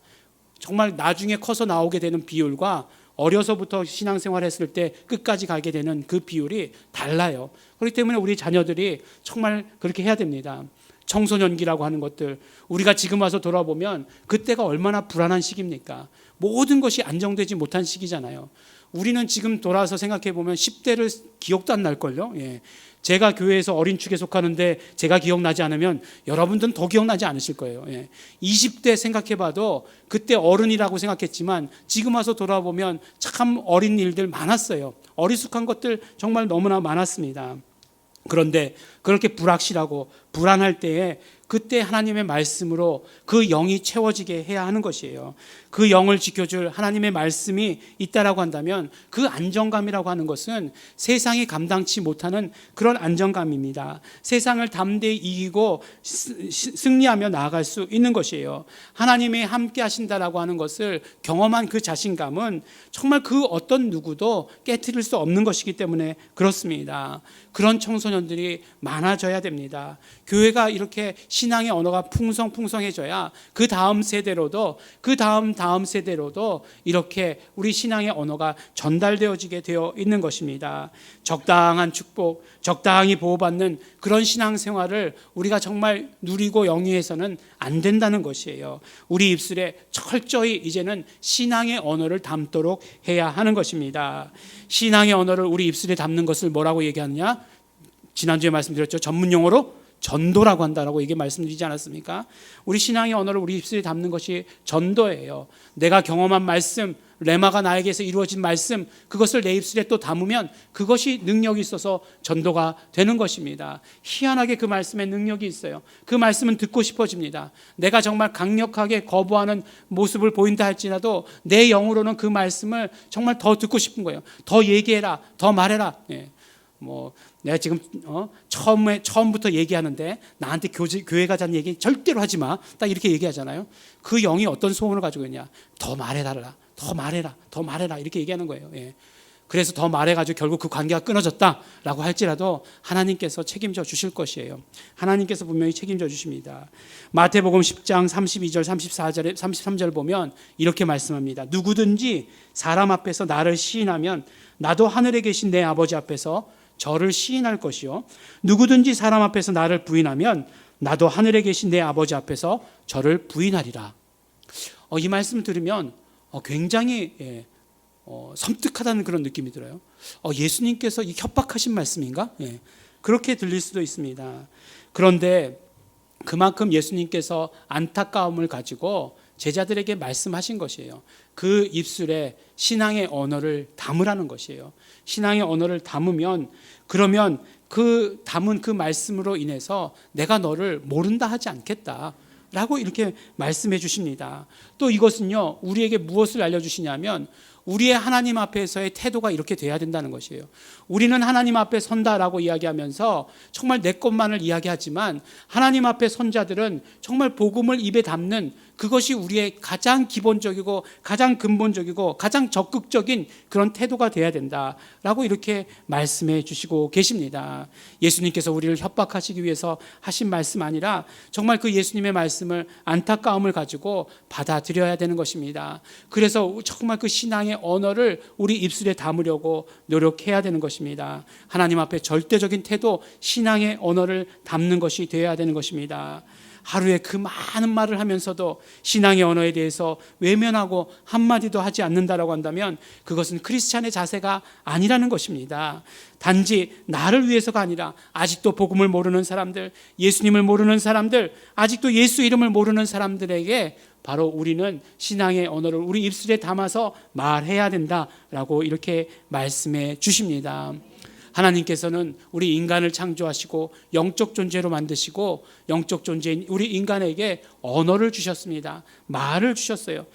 정말 나중에 커서 나오게 되는 비율과 어려서부터 신앙생활했을 때 끝까지 가게 되는 그 비율이 달라요. 그렇기 때문에 우리 자녀들이 정말 그렇게 해야 됩니다. 청소년기라고 하는 것들, 우리가 지금 와서 돌아보면 그때가 얼마나 불안한 시기입니까? 모든 것이 안정되지 못한 시기잖아요. 우리는 지금 돌아서 생각해 보면 10대를 기억도 안 날걸요. 예. 제가 교회에서 어린 축에 속하는데 제가 기억나지 않으면 여러분들은 더 기억나지 않으실 거예요. 예. 20대 생각해 봐도 그때 어른이라고 생각했지만 지금 와서 돌아보면 참 어린 일들 많았어요. 어리숙한 것들 정말 너무나 많았습니다. 그런데 그렇게 불확실하고 불안할 때에 그때 하나님의 말씀으로 그 영이 채워지게 해야 하는 것이에요. 그 영을 지켜줄 하나님의 말씀이 있다라고 한다면 그 안정감이라고 하는 것은 세상이 감당치 못하는 그런 안정감입니다. 세상을 담대히 이기고 승리하며 나아갈 수 있는 것이에요. 하나님이 함께 하신다라고 하는 것을 경험한 그 자신감은 정말 그 어떤 누구도 깨트릴 수 없는 것이기 때문에 그렇습니다. 그런 청소년들이 많아져야 됩니다. 교회가 이렇게 신앙의 언어가 풍성풍성해져야 그 다음 세대로도 그 다음 세대로도 이렇게 우리 신앙의 언어가 전달되어지게 되어 있는 것입니다. 적당한 축복, 적당히 보호받는 그런 신앙생활을 우리가 정말 누리고 영위해서는 안 된다는 것이에요. 우리 입술에 철저히 이제는 신앙의 언어를 담도록 해야 하는 것입니다. 신앙의 언어를 우리 입술에 담는 것을 뭐라고 얘기하느냐? 지난주에 말씀드렸죠. 전문 용어로 전도라고 한다라고 이게 말씀드리지 않았습니까? 우리 신앙의 언어를 우리 입술에 담는 것이 전도예요. 내가 경험한 말씀, 레마가 나에게서 이루어진 말씀, 그것을 내 입술에 또 담으면 그것이 능력이 있어서 전도가 되는 것입니다. 희한하게 그 말씀에 능력이 있어요. 그 말씀은 듣고 싶어집니다. 내가 정말 강력하게 거부하는 모습을 보인다 할지라도 내 영으로는 그 말씀을 정말 더 듣고 싶은 거예요. 더 얘기해라, 더 말해라. 예. 내가 지금 처음부터 얘기하는데 나한테 교회 가자는 얘기 절대로 하지 마. 딱 이렇게 얘기하잖아요. 그 영이 어떤 소원을 가지고 있냐? 더 말해달라, 더 말해라, 더 말해라 이렇게 얘기하는 거예요. 예. 그래서 더 말해가지고 결국 그 관계가 끊어졌다라고 할지라도 하나님께서 책임져 주실 것이에요. 하나님께서 분명히 책임져 주십니다. 마태복음 10장 32절 34절에 33절 보면 이렇게 말씀합니다. 누구든지 사람 앞에서 나를 시인하면 나도 하늘에 계신 내 아버지 앞에서 저를 시인할 것이요 누구든지 사람 앞에서 나를 부인하면 나도 하늘에 계신 내 아버지 앞에서 저를 부인하리라. 이 말씀을 들으면 굉장히 섬뜩하다는 그런 느낌이 들어요. 예수님께서 이 협박하신 말씀인가? 그렇게 들릴 수도 있습니다. 그런데 그만큼 예수님께서 안타까움을 가지고 제자들에게 말씀하신 것이에요. 그 입술에 신앙의 언어를 담으라는 것이에요. 신앙의 언어를 담으면 그러면 그 담은 그 말씀으로 인해서 내가 너를 모른다 하지 않겠다 라고 이렇게 말씀해 주십니다. 또 이것은요 우리에게 무엇을 알려주시냐면 우리의 하나님 앞에서의 태도가 이렇게 돼야 된다는 것이에요. 우리는 하나님 앞에 선다라고 이야기하면서 정말 내 것만을 이야기하지만 하나님 앞에 선 자들은 정말 복음을 입에 담는 그것이 우리의 가장 기본적이고 가장 근본적이고 가장 적극적인 그런 태도가 돼야 된다라고 이렇게 말씀해 주시고 계십니다. 예수님께서 우리를 협박하시기 위해서 하신 말씀 아니라 정말 그 예수님의 말씀을 안타까움을 가지고 받아들여야 되는 것입니다. 그래서 정말 그 신앙의 언어를 우리 입술에 담으려고 노력해야 되는 것입니다. 하나님 앞에 절대적인 태도, 신앙의 언어를 담는 것이 되어야 되는 것입니다. 하루에 그 많은 말을 하면서도 신앙의 언어에 대해서 외면하고 한마디도 하지 않는다라고 한다면 그것은 크리스찬의 자세가 아니라는 것입니다. 단지 나를 위해서가 아니라 아직도 복음을 모르는 사람들, 예수님을 모르는 사람들, 아직도 예수 이름을 모르는 사람들에게 바로 우리는 신앙의 언어를 우리 입술에 담아서 말해야 된다라고 이렇게 말씀해 주십니다. 하나님께서는 우리 인간을 창조하시고 영적 존재로 만드시고 영적 존재인 우리 인간에게 언어를 주셨습니다. 말을 주셨어요.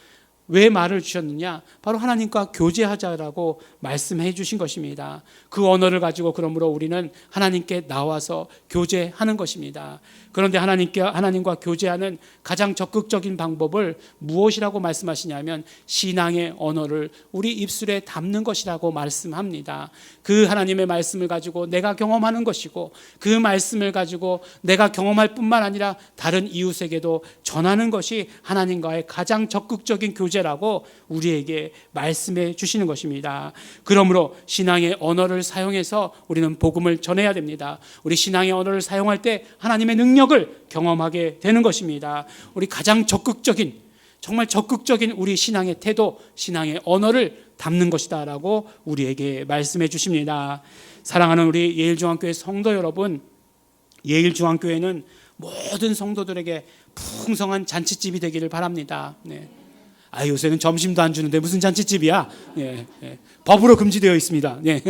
왜 말을 주셨느냐? 바로 하나님과 교제하자라고 말씀해 주신 것입니다. 그 언어를 가지고 그러므로 우리는 하나님께 나와서 교제하는 것입니다. 그런데 하나님과 교제하는 가장 적극적인 방법을 무엇이라고 말씀하시냐면 신앙의 언어를 우리 입술에 담는 것이라고 말씀합니다. 그 하나님의 말씀을 가지고 내가 경험하는 것이고 그 말씀을 가지고 내가 경험할 뿐만 아니라 다른 이웃에게도 전하는 것이 하나님과의 가장 적극적인 교제라고 우리에게 말씀해 주시는 것입니다. 그러므로 신앙의 언어를 사용해서 우리는 복음을 전해야 됩니다. 우리 신앙의 언어를 사용할 때 하나님의 능력을 경험하게 되는 것입니다. 우리 가장 적극적인 정말 적극적인 우리 신앙의 태도, 신앙의 언어를 담는 것이다 라고 우리에게 말씀해 주십니다. 사랑하는 우리 예일중앙교회 성도 여러분, 예일중앙교회는 모든 성도들에게 풍성한 잔치집이 되기를 바랍니다. 네. 요새는 점심도 안 주는데 무슨 잔치집이야? 예, 예. 법으로 금지되어 있습니다. 예.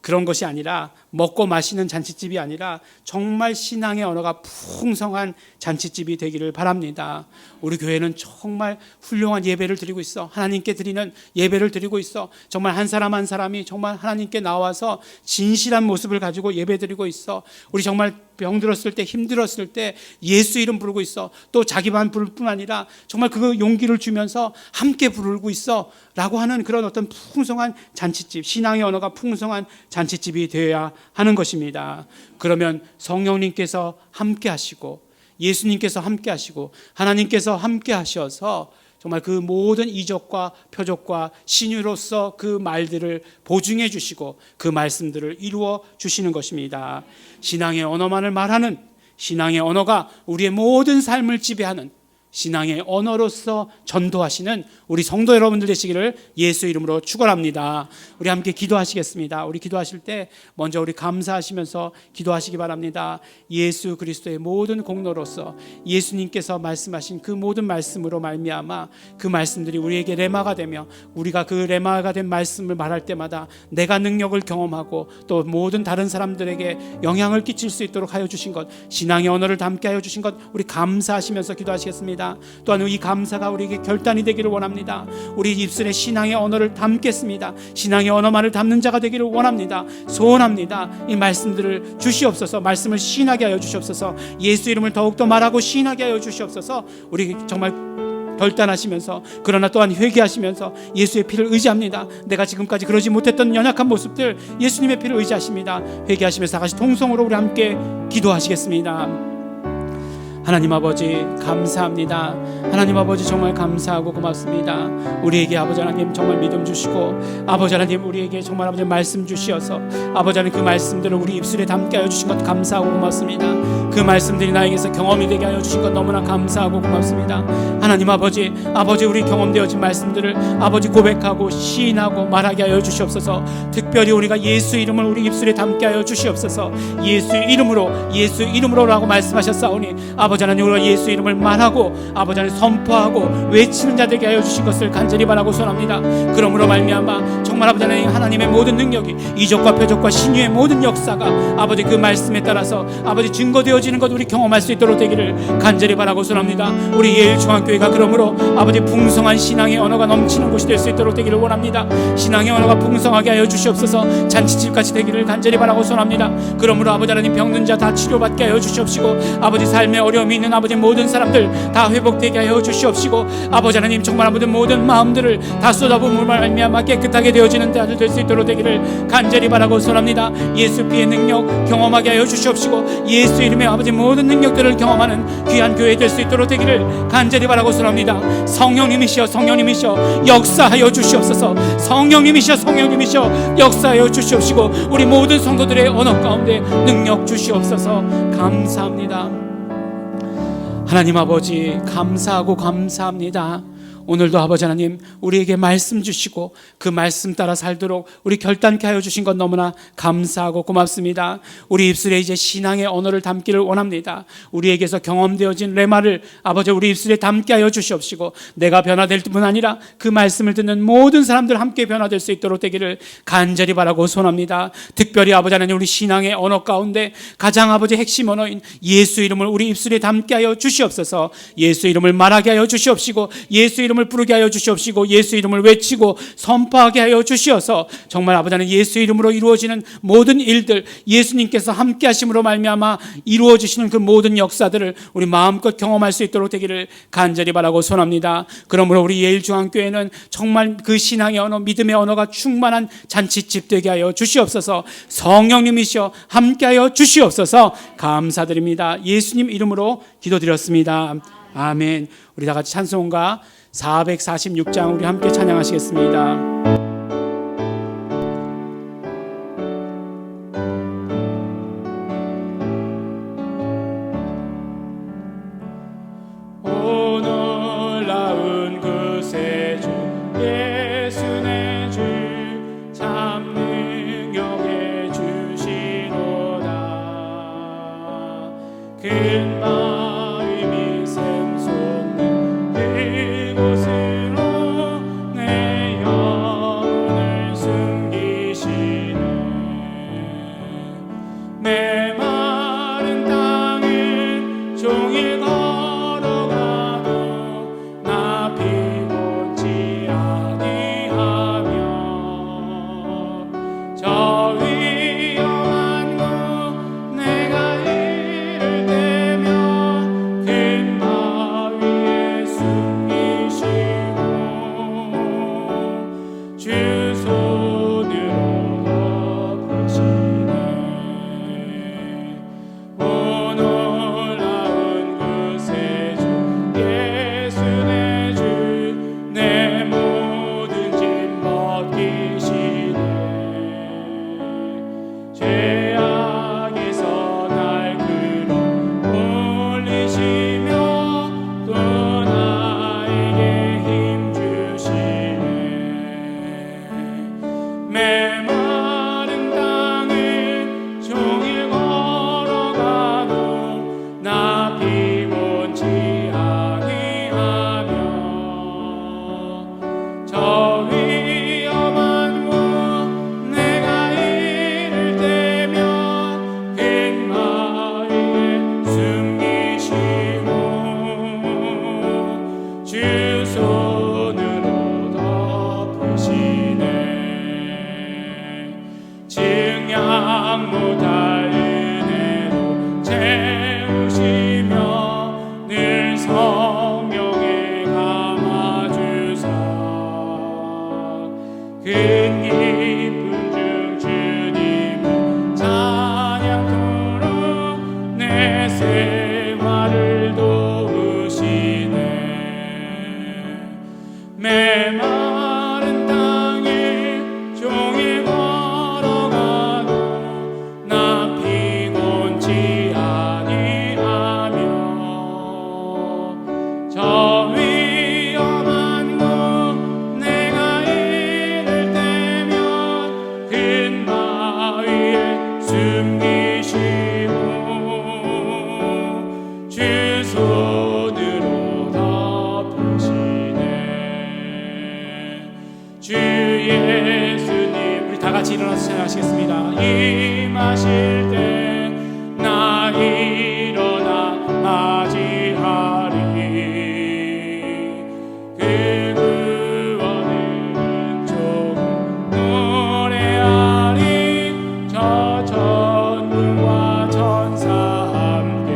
그런 것이 아니라, 먹고 마시는 잔치집이 아니라 정말 신앙의 언어가 풍성한 잔치집이 되기를 바랍니다. 우리 교회는 정말 훌륭한 예배를 드리고 있어. 하나님께 드리는 예배를 드리고 있어. 정말 한 사람 한 사람이 정말 하나님께 나와서 진실한 모습을 가지고 예배 드리고 있어. 우리 정말 병들었을 때, 힘들었을 때 예수 이름 부르고 있어. 또 자기만 부를 뿐 아니라 정말 그 용기를 주면서 함께 부르고 있어 라고 하는 그런 어떤 풍성한 잔치집, 신앙의 언어가 풍성한 잔치집이 되어야 하는 것입니다. 그러면 성령님께서 함께 하시고, 예수님께서 함께 하시고, 하나님께서 함께 하셔서 정말 그 모든 이적과 표적과 신유로서 그 말들을 보증해 주시고 그 말씀들을 이루어 주시는 것입니다. 신앙의 언어만을 말하는, 신앙의 언어가 우리의 모든 삶을 지배하는 신앙의 언어로서 전도하시는 우리 성도 여러분들 되시기를 예수 이름으로 축원합니다. 우리 함께 기도하시겠습니다. 우리 기도하실 때 먼저 우리 감사하시면서 기도하시기 바랍니다. 예수 그리스도의 모든 공로로서 예수님께서 말씀하신 그 모든 말씀으로 말미암아 그 말씀들이 우리에게 레마가 되며, 우리가 그 레마가 된 말씀을 말할 때마다 내가 능력을 경험하고 또 모든 다른 사람들에게 영향을 끼칠 수 있도록 하여 주신 것, 신앙의 언어를 담게 하여 주신 것, 우리 감사하시면서 기도하시겠습니다. 또한 이 감사가 우리에게 결단이 되기를 원합니다. 우리 입술에 신앙의 언어를 담겠습니다. 신앙의 언어만을 담는 자가 되기를 원합니다. 소원합니다. 이 말씀들을 주시옵소서. 말씀을 시인하게 하여 주시옵소서. 예수 이름을 더욱더 말하고 시인하게 하여 주시옵소서. 우리 정말 결단하시면서, 그러나 또한 회개하시면서 예수의 피를 의지합니다. 내가 지금까지 그러지 못했던 연약한 모습들 예수님의 피를 의지하십니다. 회개하시면서 다같이 통성으로 우리 함께 기도하시겠습니다. 하나님 아버지 감사합니다. 하나님 아버지 정말 감사하고 고맙습니다. 우리에게 아버지 하나님 정말 믿음 주시고, 아버지 하나님 우리에게 정말 아버지 말씀 주시어서 아버지 하나님 그 말씀들을 우리 입술에 담게 하여 주신 것 감사하고 고맙습니다. 그 말씀들이 나에게서 경험이 되게 하여 주신 것 너무나 감사하고 고맙습니다. 하나님 아버지 우리 경험되어진 말씀들을 아버지 고백하고 시인하고 말하게 하여 주시옵소서. 특별히 우리가 예수 이름을 우리 입술에 담게 하여 주시옵소서. 예수 이름으로라고 말씀하셨사오니 아버지 하나님 우리가 예수 이름을 말하고 아버지 하나님 선포하고 외치는 자들에게 하여 주신 것을 간절히 바라고 소원합니다. 그러므로 말미암아 정말 아버지 하나님 하나님의 모든 능력이, 이적과 표적과 신유의 모든 역사가 아버지 그 말씀에 따라서 아버지 증거되어지는 것 우리 경험할 수 있도록 되기를 간절히 바라고 소원합니다. 우리 예일중앙교회가 그러므로 아버지 풍성한 신앙의 언어가 넘치는 곳이 될 수 있도록 되기를 원합니다. 신앙의 언어가 풍성하게 하여 주시옵소서. 잔치집같이 되기를 간절히 바라고 소원합니다. 그러므로 아버지 하나님 병든 자 다 치료받게 하여 주시옵시고, 아버지 삶의 어려움이 있는 아버지 모든 사람들 다 회복되게 하여 주시옵시고, 아버지 하나님 정말 아버지 모든 마음들을 다 쏟아부음으로 말미암아 깨끗하게 되어지는 자들 될 수 있도록 되기를 간절히 바라고 소원합니다. 예수 피의 능력 경험하게 하여 주시옵시고, 예수 이름의 아버지 모든 능력들을 경험하는 귀한 교회 될 수 있도록 되기를 간절히 바라고 소원합니다. 성령님이시여 역사하여 주시옵소서. 성령님이시여 역사하여 주시옵시고, 우리 모든 성도들의 언어 가운데 능력 주시옵소서. 감사합니다. 하나님 아버지 감사하고 감사합니다. 오늘도 아버지 하나님 우리에게 말씀 주시고 그 말씀 따라 살도록 우리 결단케 하여 주신 것 너무나 감사하고 고맙습니다. 우리 입술에 이제 신앙의 언어를 담기를 원합니다. 우리에게서 경험되어진 레마를 아버지 우리 입술에 담게 하여 주시옵시고, 내가 변화될 뿐 아니라 그 말씀을 듣는 모든 사람들 함께 변화될 수 있도록 되기를 간절히 바라고 소원합니다. 특별히 아버지 하나님 우리 신앙의 언어 가운데 가장 아버지 핵심 언어인 예수 이름을 우리 입술에 담게 하여 주시옵소서. 예수 이름을 말하게 하여 주시옵시고, 예수 이름을 부르게 하여 주시옵시고, 예수 이름을 외치고 선포하게 하여 주시어서 정말 아버지 하나님 예수 이름으로 이루어지는 모든 일들, 예수님께서 함께 하심으로 말미암아 이루어지시는 그 모든 역사들을 우리 마음껏 경험할 수 있도록 되기를 간절히 바라고 소원합니다. 그러므로 우리 예일중앙교회는 정말 그 신앙의 언어, 믿음의 언어가 충만한 잔치집 되게 하여 주시옵소서. 성령님이시여 함께 하여 주시옵소서. 감사드립니다. 예수님 이름으로 기도드렸습니다. 아멘. 우리 다 같이 찬송가 446장 우리 함께 찬양하시겠습니다. 오늘 큰 바위 샘솟는 그곳으로 내 영혼을 숨기시네. 메마른 땅을 종일 걸어가도 나 피곤치 아니하며 저 위험한 곳 내가 이를 때며 큰 바위에 숨기시고 주 손으로 덮으시네. 오 놀라운 구세주 예수 내 주 내 모든 짐 벗기시네. 죄악에서 날 끌어 올리시며 또 나에게 힘 주시네. 메마른 땅을 종일 걸어가도 나 피곤치 아니하며 저 위험한 곳 내가 이를 때며 큰 바위에 숨기시고 주 손으로 덮으시네. 증량 못할 은혜로 채우시며 늘 성령에 감아주사 큰 기쁨 중 주님을 찬양토록 내 생활을 도우시네. 메마른 땅을 종일 걸어가도 나 피곤치 아니하며 저 위험한 곳 내가 이를 때면 큰 바위에 숨기시고 주 손으로 덮으시네. 주 예수님, 우리 다 같이 일어나서 찬양하시겠습니다. 임하실 때 나 일어나 맞이하리. 그 구원의 은총을 노래하리. 저 천군과 천사 함께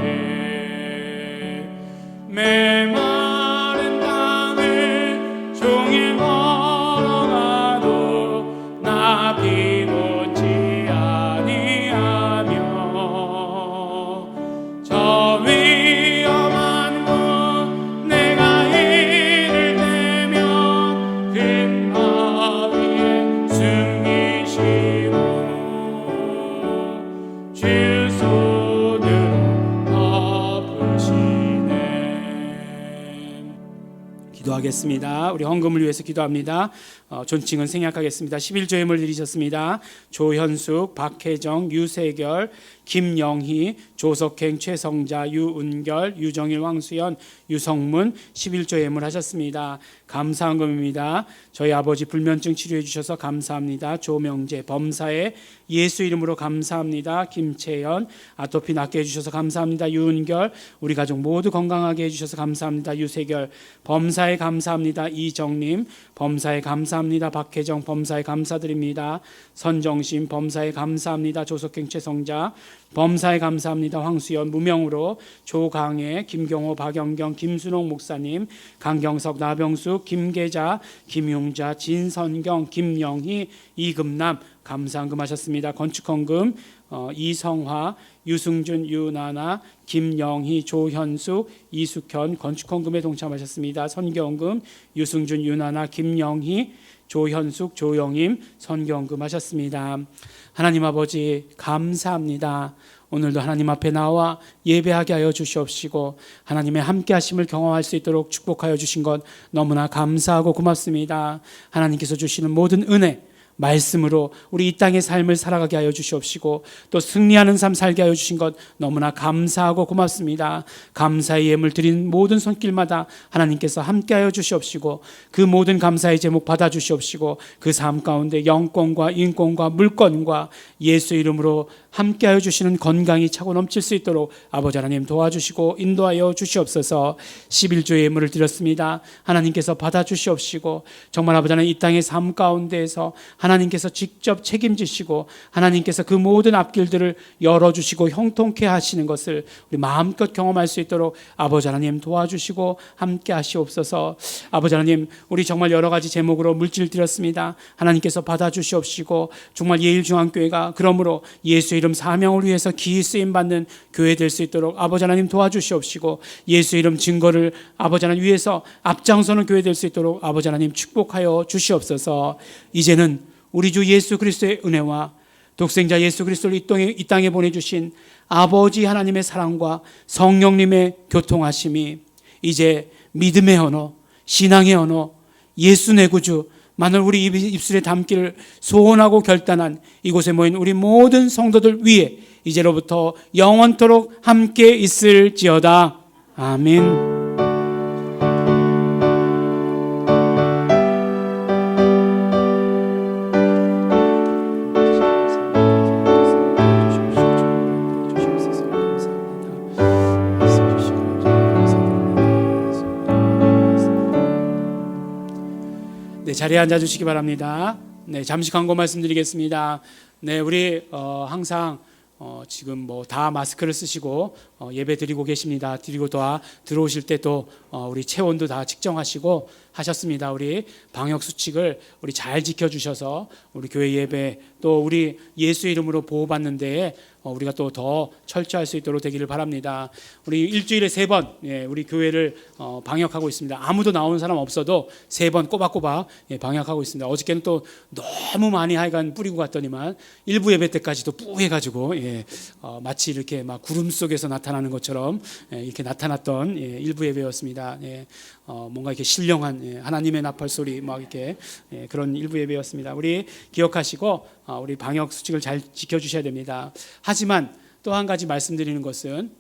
메마른 땅을 종일 걸어가도 나 피곤치 아니하며 저 위험한 곳 내가 이를 때며 큰 바위에 숨기시고 주 손으로 덮으시네. 기도하겠습니다. 우리 헌금을 위해서 기도합니다. 존칭은 생략하겠습니다. 11조 예물 드리셨습니다. 조현숙, 박혜정, 유세결, 김영희, 조석행, 최성자, 유은결, 유정일, 황수연, 유성문 11조 예물 하셨습니다. 감사한 금입니다. 저희 아버지 불면증 치료해 주셔서 감사합니다. 조명재, 범사에 예수 이름으로 감사합니다. 김채연, 아토피 낫게 해주셔서 감사합니다. 유은결, 우리 가족 모두 건강하게 해주셔서 감사합니다. 유세결, 범사에 감사합니다. 이정림, 범사에 감사합니다. 박혜정, 범사에 감사드립니다. 선정심, 범사에 감사합니다. 조석행, 최성자, 범사에 감사합니다. 황수연, 무명으로 조강혜, 김경호, 박영경, 김순옥 목사님, 강경석, 나병숙, 김계자, 김용자, 진선경, 김영희, 이금남 감사한금 하셨습니다. 건축헌금 이성화, 유승준, 유나나, 김영희, 조현숙, 이숙현 건축헌금에 동참하셨습니다. 선경금 유승준, 유나나, 김영희, 조현숙, 조영임 선경금 하셨습니다. 하나님 아버지 감사합니다. 오늘도 하나님 앞에 나와 예배하게 하여 주시옵시고 하나님의 함께 하심을 경험할 수 있도록 축복하여 주신 것 너무나 감사하고 고맙습니다. 하나님께서 주시는 모든 은혜 말씀으로 우리 이 땅의 삶을 살아가게 하여 주시옵시고 또 승리하는 삶 살게 하여 주신 것 너무나 감사하고 고맙습니다. 감사의 예물 드린 모든 손길마다 하나님께서 함께하여 주시옵시고 그 모든 감사의 제목 받아 주시옵시고 그 삶 가운데 영권과 인권과 물권과 예수 이름으로 함께하여 주시는 건강이 차고 넘칠 수 있도록 아버지 하나님 도와주시고 인도하여 주시옵소서. 11조 예물을 드렸습니다. 하나님께서 받아 주시옵시고 정말 아버지 하나님 이 땅의 삶 가운데에서 하나님께서 직접 책임지시고 하나님께서 그 모든 앞길들을 열어주시고 형통케 하시는 것을 우리 마음껏 경험할 수 있도록 아버지 하나님 도와주시고 함께 하시옵소서. 아버지 하나님 우리 정말 여러 가지 제목으로 물질 드렸습니다. 하나님께서 받아 주시옵시고 정말 예일중앙교회가 그러므로 예수 이름 사명을 위해서 기이 쓰임 받는 교회 될 수 있도록 아버지 하나님 도와주시옵시고 예수 이름 증거를 아버지 하나님 위해서 앞장서는 교회 될 수 있도록 아버지 하나님 축복하여 주시옵소서. 이제는 우리 주 예수 그리스도의 은혜와 독생자 예수 그리스도를 이 땅에 보내주신 아버지 하나님의 사랑과 성령님의 교통하심이 이제 믿음의 언어, 신앙의 언어, 예수 내 구주 만일 우리 입술에 담기를 소원하고 결단한 이곳에 모인 우리 모든 성도들 위에 이제로부터 영원토록 함께 있을지어다. 아멘. 네, 자리에 앉아 주시기 바랍니다. 네, 잠시 광고 말씀드리겠습니다. 네, 우리 항상 지금 뭐 다 마스크를 쓰시고 예배 드리고 계십니다. 드리고 들어오실 때 또 우리 체온도 다 측정하시고 하셨습니다. 우리 방역 수칙을 우리 잘 지켜주셔서 우리 교회 예배 또 우리 예수 이름으로 보호받는 데에 우리가 또 더 철저할 수 있도록 되기를 바랍니다. 우리 일주일에 3번 우리 교회를 방역하고 있습니다. 아무도 나오는 사람 없어도 3번 꼬박꼬박 방역하고 있습니다. 어저께는 또 너무 많이 하여간 뿌리고 갔더니만 일부 예배 때까지도 뿌해가지고 마치 이렇게 막 구름 속에서 나타나는 것처럼 이렇게 나타났던 일부 예배였습니다. 뭔가 이렇게 신령한 하나님의 나팔 소리 막 이렇게 그런 일부 예배였습니다. 우리 기억하시고 우리 방역 수칙을 잘 지켜주셔야 됩니다. 하지만 또 한 가지 말씀드리는 것은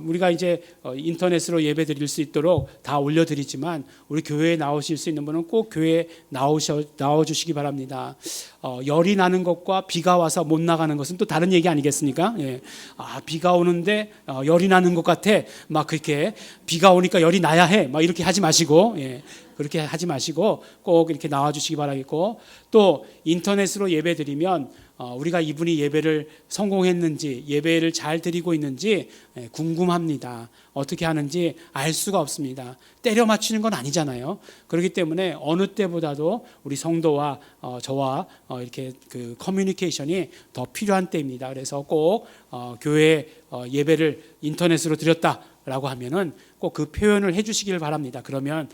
우리가 이제 인터넷으로 예배 드릴 수 있도록 다 올려드리지만 우리 교회에 나오실 수 있는 분은 꼭 교회에 나와주시기 바랍니다. 열이 나는 것과 비가 와서 못 나가는 것은 또 다른 얘기 아니겠습니까? 비가 오는데 열이 나는 것 같아 막 그렇게 비가 오니까 열이 나야 해 막 이렇게 하지 마시고 그렇게 하지 마시고 꼭 이렇게 나와주시기 바라겠고 또 인터넷으로 예배 드리면 우리가 이분이 예배를 성공했는지 예배를 잘 드리고 있는지 궁금합니다. 어떻게 하는지 알 수가 없습니다. 때려 맞추는 건 아니잖아요. 그렇기 때문에 어느 때보다도 우리 성도와 저와 이렇게 그 커뮤니케이션이 더 필요한 때입니다. 그래서 꼭 교회 예배를 인터넷으로 드렸다라고 하면은 꼭 그 표현을 해주시길 바랍니다. 그러면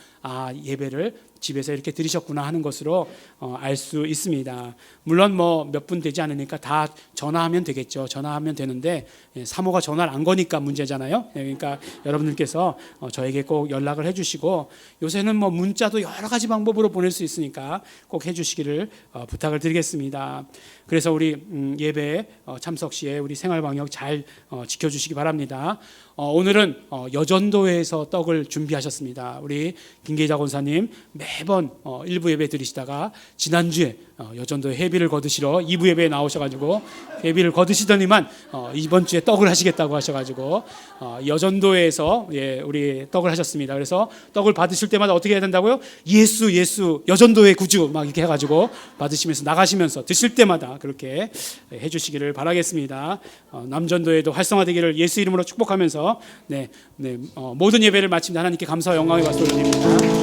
예배를 집에서 이렇게 드리셨구나 하는 것으로 알 수 있습니다. 물론 뭐 몇 분 되지 않으니까 다 전화하면 되겠죠. 전화하면 되는데 사모가 전화를 안 거니까 문제잖아요. 그러니까 여러분들께서 저에게 꼭 연락을 해주시고 요새는 뭐 문자도 여러 가지 방법으로 보낼 수 있으니까 꼭 해주시기를 부탁을 드리겠습니다. 그래서 우리 예배 참석 시에 우리 생활 방역 잘 지켜주시기 바랍니다. 오늘은 여전도회에서 떡을 준비하셨습니다. 우리 김계자 권사님 매번 1부 예배 드리시다가 지난주에 여전도회 회비를 거두시러 2부 예배에 나오셔가지고 회비를 거두시더니만 이번 주에 떡을 하시겠다고 하셔가지고 여전도회에서 우리 떡을 하셨습니다. 그래서 떡을 받으실 때마다 어떻게 해야 된다고요? 예수 여전도회 구주 막 이렇게 해가지고 받으시면서 나가시면서 드실 때마다 그렇게 해주시기를 바라겠습니다. 남전도회도 활성화되기를 예수 이름으로 축복하면서 모든 예배를 마칩니다. 하나님께 감사와 영광의 박수를 드립니다.